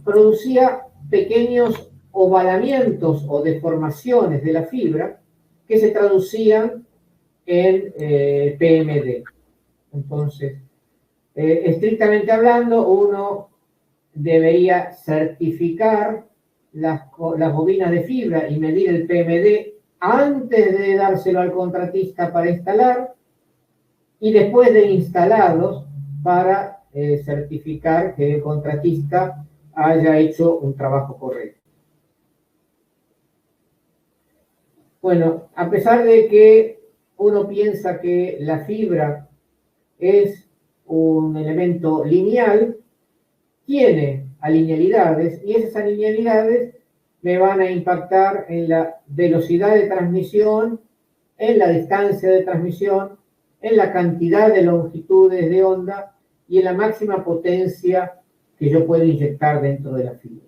producía pequeños ovalamientos o deformaciones de la fibra que se traducían en PMD. Entonces, estrictamente hablando, uno debería certificar las bobinas de fibra y medir el PMD antes de dárselo al contratista para instalar y después de instalarlos para certificar que el contratista haya hecho un trabajo correcto. Bueno, a pesar de que uno piensa que la fibra es un elemento lineal, tiene alinealidades y esas alinealidades me van a impactar en la velocidad de transmisión, en la distancia de transmisión, en la cantidad de longitudes de onda y en la máxima potencia que yo puedo inyectar dentro de la fibra.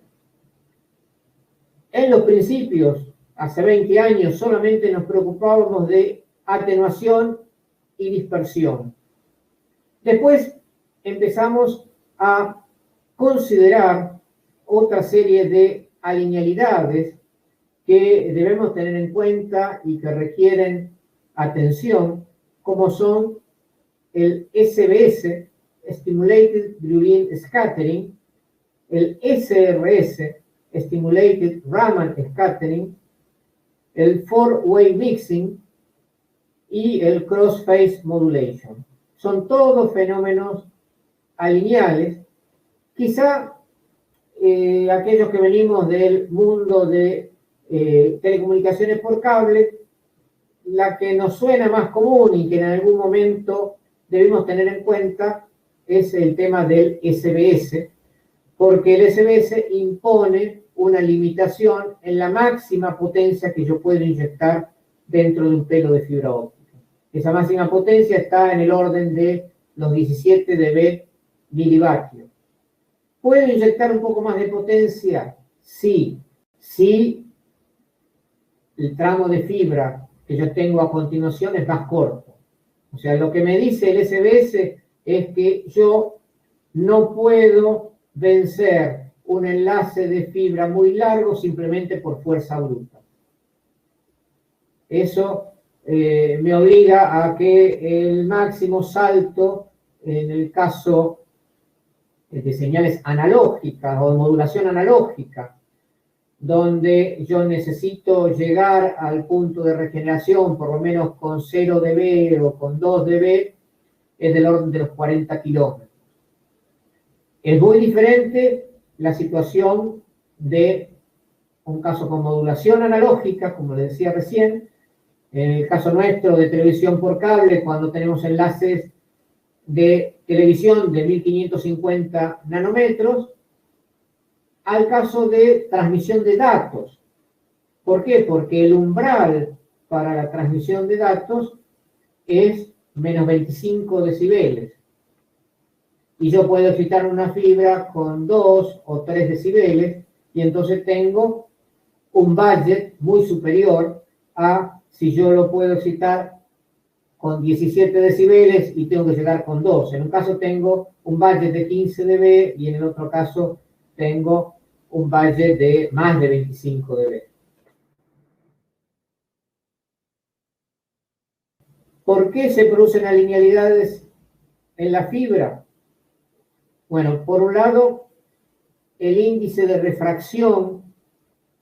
En los principios, hace 20 años, solamente nos preocupábamos de atenuación y dispersión. Después empezamos a considerar otra serie de alinealidades que debemos tener en cuenta y que requieren atención, como son el SBS, Stimulated Brilliant Scattering, el SRS, Stimulated Raman Scattering, el Four-Way Mixing y el Cross-Phase Modulation. Son todos fenómenos alineales. Quizá aquellos que venimos del mundo de telecomunicaciones por cable, la que nos suena más común y que en algún momento debemos tener en cuenta es el tema del SBS, porque el SBS impone una limitación en la máxima potencia que yo puedo inyectar dentro de un pelo de fibra óptica. Esa máxima potencia está en el orden de los 17 dB milivatios. ¿Puedo inyectar un poco más de potencia? Sí. Sí, el tramo de fibra que yo tengo a continuación es más corto. O sea, lo que me dice el SBS es que yo no puedo vencer un enlace de fibra muy largo simplemente por fuerza bruta. Eso me obliga a que el máximo salto, en el caso de señales analógicas o de modulación analógica, donde yo necesito llegar al punto de regeneración por lo menos con 0 dB o con 2 dB, es del orden de los 40 kilómetros. Es muy diferente la situación de un caso con modulación analógica, como les decía recién, en el caso nuestro de televisión por cable, cuando tenemos enlaces de televisión de 1550 nanómetros, al caso de transmisión de datos. ¿Por qué? Porque el umbral para la transmisión de datos es menos 25 decibeles. Y yo puedo excitar una fibra con 2 o 3 decibeles y entonces tengo un budget muy superior a si yo lo puedo excitar con 17 decibeles y tengo que llegar con 2. En un caso tengo un budget de 15 dB y en el otro caso tengo un budget de más de 25 dB. ¿Por qué se producen alinealidades en la fibra? Bueno, por un lado, el índice de refracción,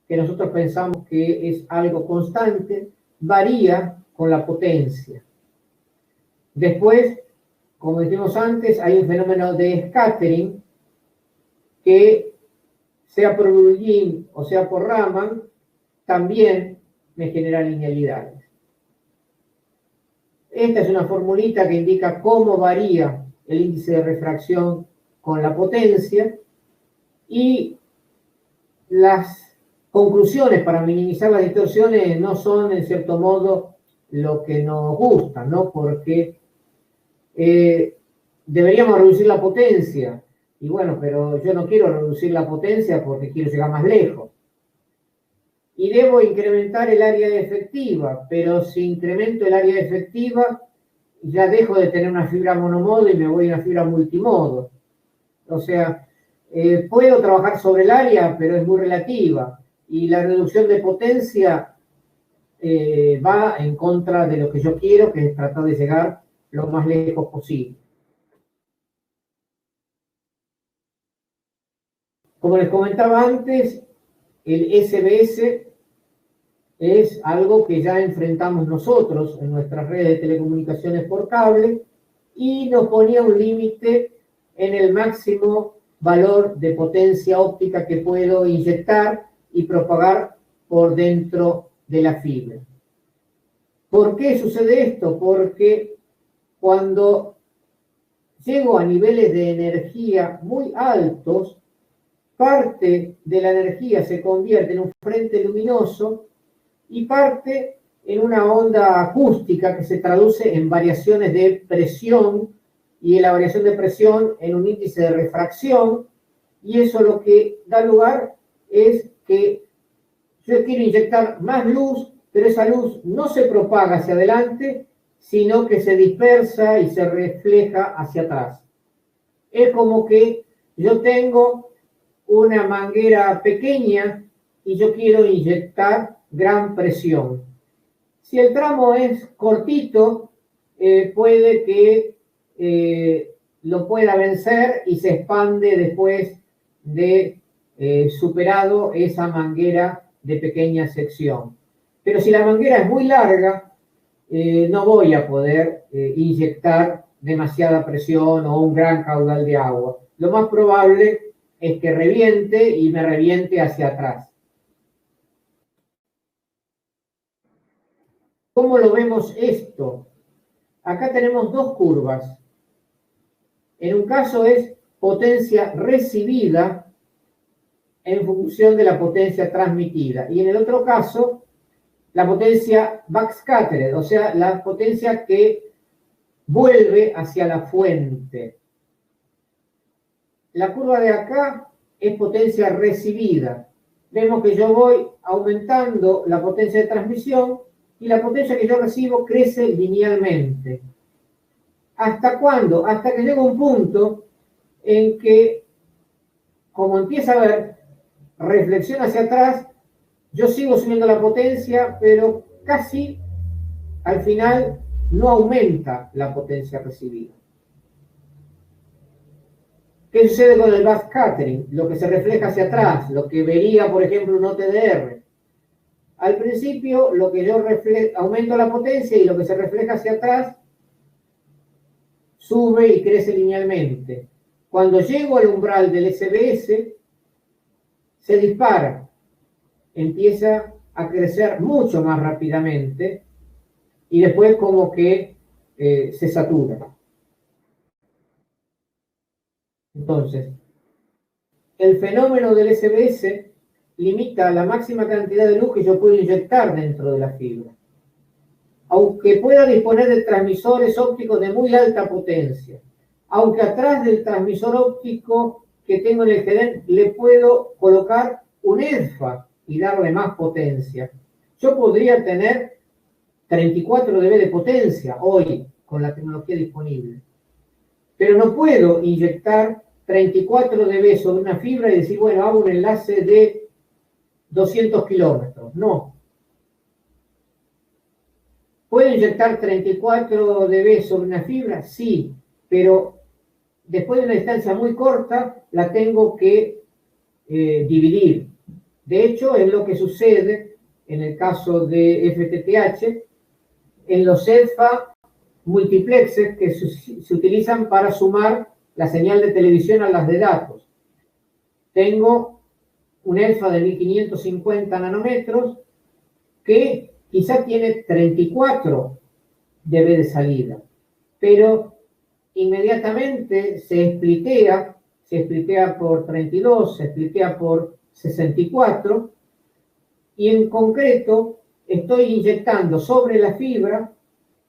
que nosotros pensamos que es algo constante, varía con la potencia. Después, como dijimos antes, hay un fenómeno de scattering que, sea por Brullin o sea por Raman, también me genera linealidades. Esta es una formulita que indica cómo varía el índice de refracción con la potencia, y las conclusiones para minimizar las distorsiones no son, en cierto modo, lo que nos gusta, ¿no? Porque deberíamos reducir la potencia. Y bueno, pero yo no quiero reducir la potencia porque quiero llegar más lejos. Y debo incrementar el área efectiva, pero si incremento el área efectiva, ya dejo de tener una fibra monomodo y me voy a una fibra multimodo. O sea, puedo trabajar sobre el área, pero es muy relativa. Y la reducción de potencia va en contra de lo que yo quiero, que es tratar de llegar lo más lejos posible. Como les comentaba antes, el SBS es algo que ya enfrentamos nosotros en nuestras redes de telecomunicaciones por cable, y nos ponía un límite en el máximo valor de potencia óptica que puedo inyectar y propagar por dentro de la fibra. ¿Por qué sucede esto? Porque cuando llego a niveles de energía muy altos, parte de la energía se convierte en un frente luminoso y parte en una onda acústica que se traduce en variaciones de presión, y en la variación de presión en un índice de refracción, y eso lo que da lugar es que yo quiero inyectar más luz, pero esa luz no se propaga hacia adelante, sino que se dispersa y se refleja hacia atrás. Es como que yo tengo una manguera pequeña y yo quiero inyectar gran presión. Si el tramo es cortito, puede que lo pueda vencer y se expande después de superado esa manguera de pequeña sección. Pero si la manguera es muy larga, no voy a poder inyectar demasiada presión o un gran caudal de agua. Lo más probable es que reviente y me reviente hacia atrás. ¿Cómo lo vemos esto? Acá tenemos dos curvas. En un caso es potencia recibida en función de la potencia transmitida, y en el otro caso la potencia backscattered, o sea, la potencia que vuelve hacia la fuente. La curva de acá es potencia recibida. Vemos que yo voy aumentando la potencia de transmisión y la potencia que yo recibo crece linealmente. ¿Hasta cuándo? Hasta que llega un punto en que, como empieza a haber reflexión hacia atrás, yo sigo subiendo la potencia, pero casi al final no aumenta la potencia recibida. ¿Qué sucede con el backscattering? Lo que se refleja hacia atrás, lo que vería, por ejemplo, un OTDR. Al principio, lo que yo aumento la potencia, y lo que se refleja hacia atrás sube y crece linealmente. Cuando llego al umbral del SBS, se dispara, empieza a crecer mucho más rápidamente y después como que se satura. Entonces, el fenómeno del SBS limita la máxima cantidad de luz que yo puedo inyectar dentro de la fibra. Aunque pueda disponer de transmisores ópticos de muy alta potencia, aunque atrás del transmisor óptico que tengo en el GEDEN le puedo colocar un EDFA y darle más potencia, yo podría tener 34 dB de potencia hoy con la tecnología disponible. Pero no puedo inyectar 34 dB sobre una fibra y decir, bueno, hago un enlace de 200 kilómetros. No. ¿Puedo inyectar 34 dB sobre una fibra? Sí, pero después de una distancia muy corta la tengo que dividir. De hecho, es lo que sucede en el caso de FTTH, en los EDFA multiplexes que se utilizan para sumar la señal de televisión a las de datos. Tengo un EDFA de 1550 nanómetros que quizá tiene 34 dB de salida. Pero inmediatamente se splitea por 32, se splitea por 64, y en concreto estoy inyectando sobre la fibra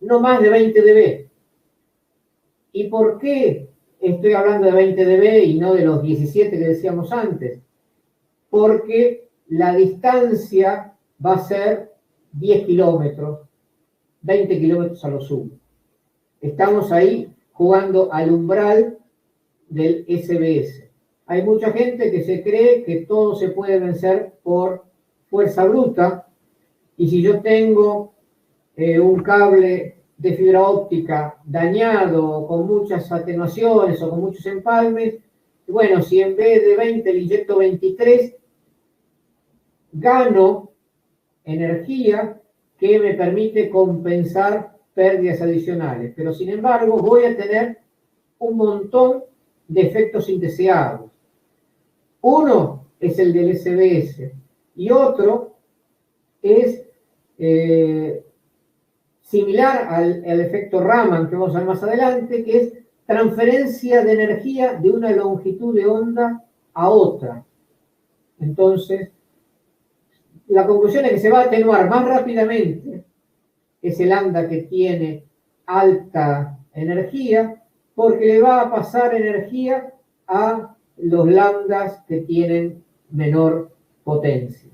no más de 20 dB. ¿Y por qué estoy hablando de 20 dB y no de los 17 que decíamos antes? Porque la distancia va a ser 10 kilómetros, 20 kilómetros a lo sumo. Estamos ahí jugando al umbral del SBS. Hay mucha gente que se cree que todo se puede vencer por fuerza bruta, y si yo tengo un cable de fibra óptica dañado, con muchas atenuaciones o con muchos empalmes, bueno, si en vez de 20 le inyecto 23, gano energía que me permite compensar pérdidas adicionales. Pero sin embargo voy a tener un montón de efectos indeseados. Uno es el del SBS y otro es similar al efecto Raman que vamos a ver más adelante, que es transferencia de energía de una longitud de onda a otra. Entonces, la conclusión es que se va a atenuar más rápidamente ese lambda que tiene alta energía, porque le va a pasar energía a los lambdas que tienen menor potencia.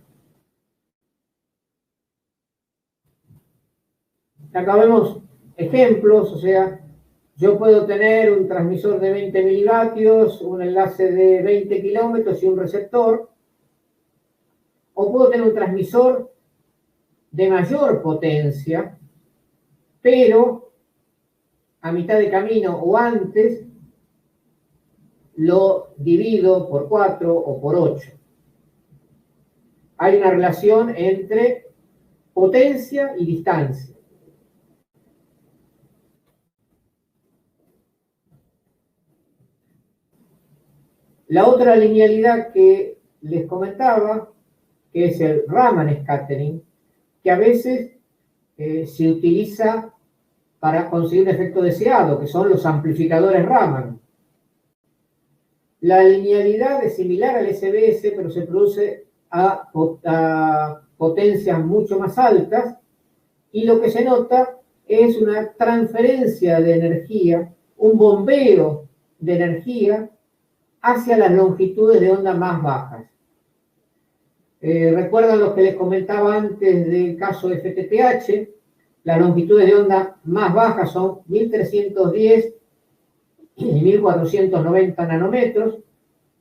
Acá vemos ejemplos, o sea, yo puedo tener un transmisor de 20 milivatios, un enlace de 20 kilómetros y un receptor, o puedo tener un transmisor de mayor potencia, pero a mitad de camino o antes lo divido por 4 o por 8. Hay una relación entre potencia y distancia. La otra linealidad que les comentaba, que es el Raman scattering, que a veces se utiliza para conseguir un efecto deseado, que son los amplificadores Raman. La linealidad es similar al SBS, pero se produce a potencias mucho más altas, y lo que se nota es una transferencia de energía, un bombeo de energía hacia las longitudes de onda más bajas. ¿Recuerdan lo que les comentaba antes del caso de FTTH? Las longitudes de onda más bajas son 1310 y 1490 nanómetros,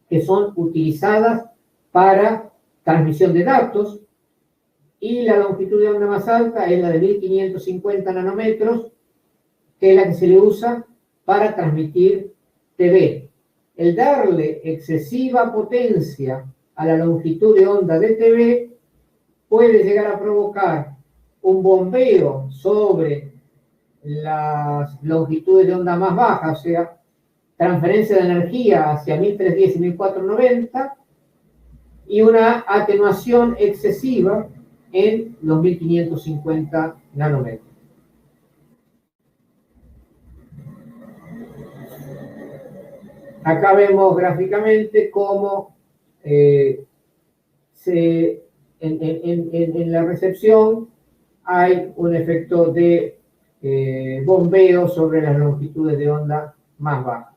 que son utilizadas para transmisión de datos, y la longitud de onda más alta es la de 1550 nanómetros, que es la que se le usa para transmitir TV. El darle excesiva potencia a la longitud de onda de TV puede llegar a provocar un bombeo sobre las longitudes de onda más bajas, o sea, transferencia de energía hacia 1310 y 1490, y una atenuación excesiva en los 1550 nanómetros. Acá vemos gráficamente cómo en la recepción hay un efecto de bombeo sobre las longitudes de onda más bajas.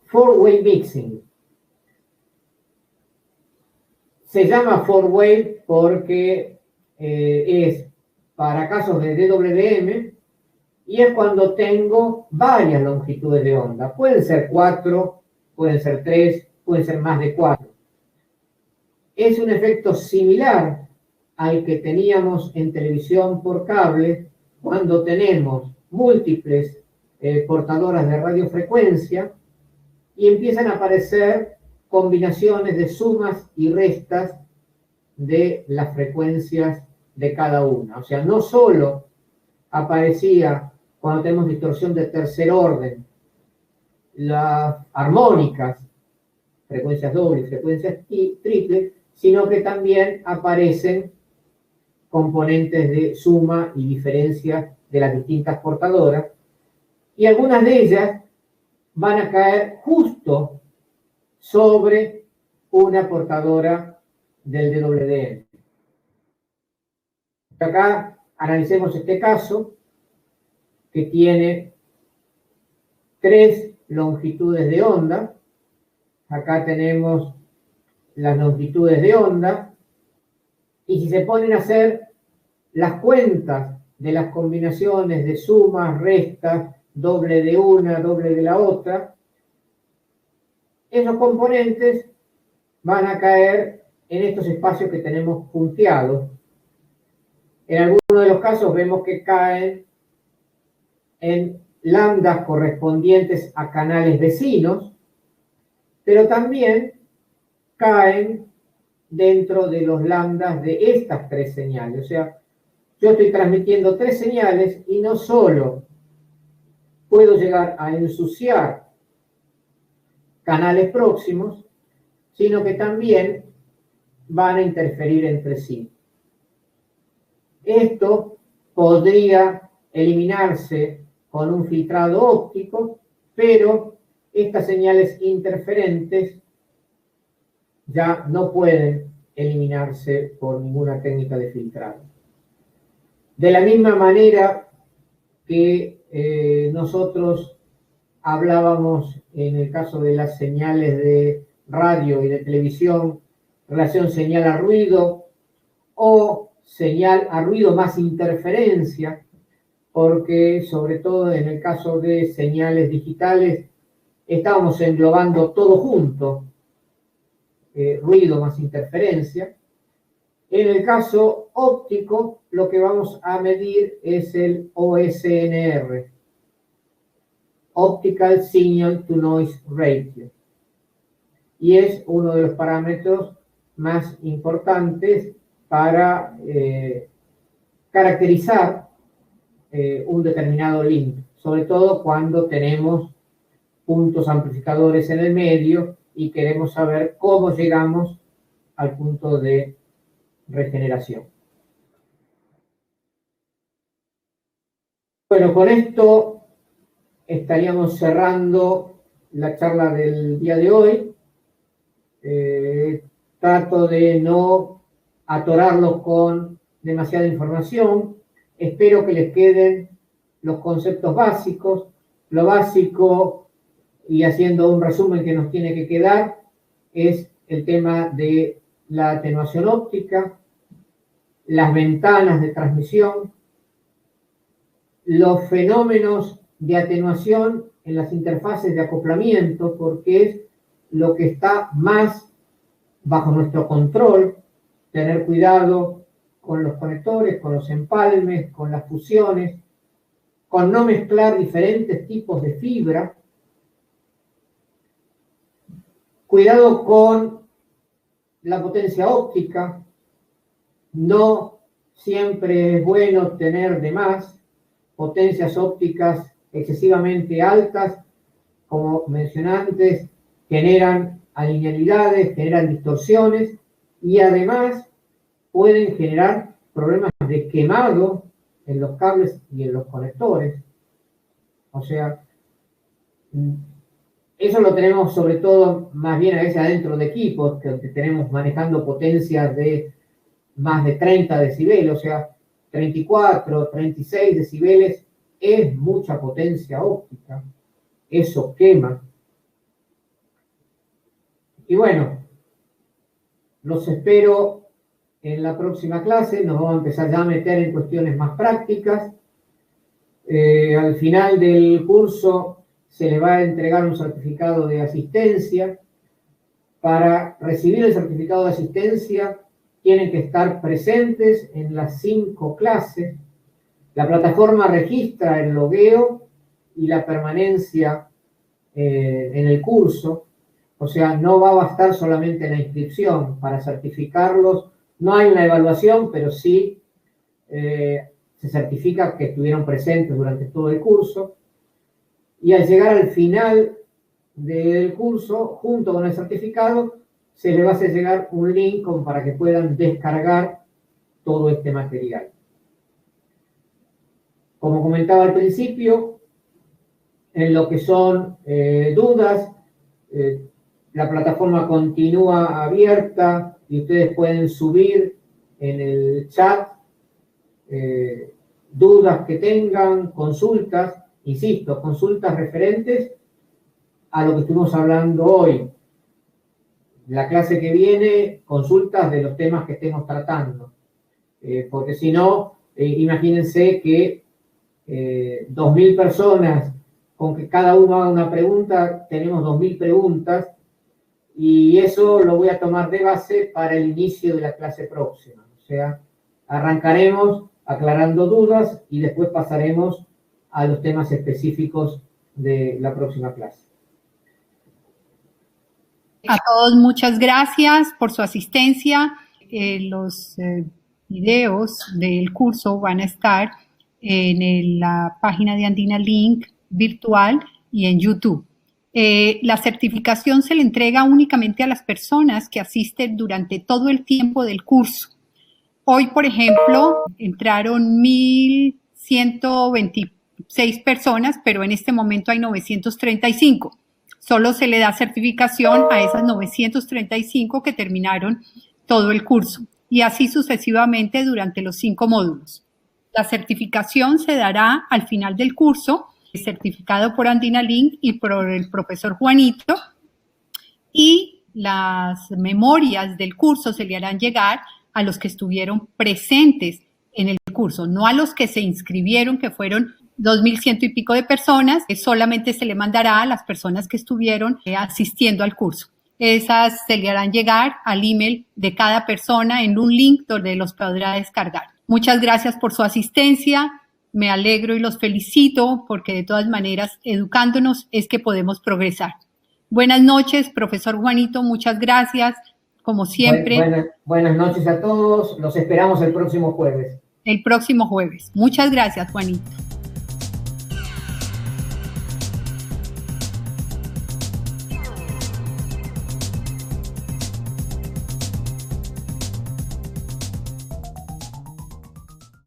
Four-way mixing. Se llama four-way porque es para casos de DWDM, y es cuando tengo varias longitudes de onda. Pueden ser 4, pueden ser 3, pueden ser más de 4. Es un efecto similar al que teníamos en televisión por cable, cuando tenemos múltiples portadoras de radiofrecuencia y empiezan a aparecer combinaciones de sumas y restas de las frecuencias de cada una. O sea, no solo aparecía, cuando tenemos distorsión de tercer orden, las armónicas, frecuencias dobles, frecuencias triples, sino que también aparecen componentes de suma y diferencia de las distintas portadoras, y algunas de ellas van a caer justo sobre una portadora del DWDM. Acá analicemos este caso que tiene 3 longitudes de onda. Acá tenemos las longitudes de onda, y si se ponen a hacer las cuentas de las combinaciones de sumas, restas, doble de una, doble de la otra, esos componentes van a caer en estos espacios que tenemos punteados. En algunos de los casos vemos que caen en lambdas correspondientes a canales vecinos, pero también caen dentro de los lambdas de estas 3 señales. O sea, yo estoy transmitiendo 3 señales y no solo puedo llegar a ensuciar canales próximos, sino que también van a interferir entre sí. Esto podría eliminarse con un filtrado óptico, pero estas señales interferentes ya no pueden eliminarse por ninguna técnica de filtrado. De la misma manera que nosotros hablábamos en el caso de las señales de radio y de televisión, relación señal a ruido o señal a ruido más interferencia, porque sobre todo en el caso de señales digitales estábamos englobando todo junto, ruido más interferencia. En el caso óptico, lo que vamos a medir es el OSNR, Optical Signal to Noise Ratio, y es uno de los parámetros más importantes para caracterizar un determinado link, sobre todo cuando tenemos puntos amplificadores en el medio y queremos saber cómo llegamos al punto de regeneración. Bueno, con esto estaríamos cerrando la charla del día de hoy. Trato de no atorarlos con demasiada información. Espero que les queden los conceptos básicos. Lo básico, y haciendo un resumen que nos tiene que quedar, es el tema de la atenuación óptica, las ventanas de transmisión, los fenómenos de atenuación en las interfaces de acoplamiento, porque es lo que está más bajo nuestro control, tener cuidado con los conectores, con los empalmes, con las fusiones, con no mezclar diferentes tipos de fibra, cuidado con la potencia óptica, no siempre es bueno tener de más potencias ópticas excesivamente altas, como mencioné antes, generan alinealidades, generan distorsiones y además pueden generar problemas de quemado en los cables y en los conectores. O sea, eso lo tenemos sobre todo más bien a veces adentro de equipos, que tenemos manejando potencias de más de 30 decibeles, o sea, 34, 36 decibeles es mucha potencia óptica. Eso quema. Y bueno, los espero en la próxima clase. Nos vamos a empezar ya a meter en cuestiones más prácticas. Al final del curso se les va a entregar un certificado de asistencia. Para recibir el certificado de asistencia tienen que estar presentes en las 5 clases. La plataforma registra el logueo y la permanencia en el curso. O sea, no va a bastar solamente la inscripción. Para certificarlos no hay una evaluación, pero sí se certifica que estuvieron presentes durante todo el curso. Y al llegar al final del curso, junto con el certificado, se les va a hacer llegar un link como para que puedan descargar todo este material. Como comentaba al principio, en lo que son dudas, la plataforma continúa abierta y ustedes pueden subir en el chat dudas que tengan, consultas, insisto, consultas referentes a lo que estuvimos hablando hoy. La clase que viene, consultas de los temas que estemos tratando. Porque si no, imagínense que 2.000 personas, con que cada uno haga una pregunta, tenemos 2.000 preguntas, y eso lo voy a tomar de base para el inicio de la clase próxima. O sea, arrancaremos aclarando dudas y después pasaremos a los temas específicos de la próxima clase. A todos muchas gracias por su asistencia. Los videos del curso van a estar en la página de Andina Link virtual y en YouTube. La certificación se le entrega únicamente a las personas que asisten durante todo el tiempo del curso. Hoy, por ejemplo, entraron 1.126 personas, pero en este momento hay 935. Solo se le da certificación a esas 935 que terminaron todo el curso, y así sucesivamente durante los 5 módulos. La certificación se dará al final del curso, certificado por Andina Link y por el profesor Juanito, y las memorias del curso se le harán llegar a los que estuvieron presentes en el curso, no a los que se inscribieron, que fueron 2.100 y pico de personas, que solamente se le mandará a las personas que estuvieron asistiendo al curso. Esas se le harán llegar al email de cada persona en un link donde los podrá descargar. Muchas gracias por su asistencia, me alegro y los felicito porque de todas maneras, educándonos es que podemos progresar. Buenas noches, profesor Juanito, muchas gracias, como siempre. Buenas noches a todos, los esperamos el próximo jueves. El próximo jueves. Muchas gracias, Juanito.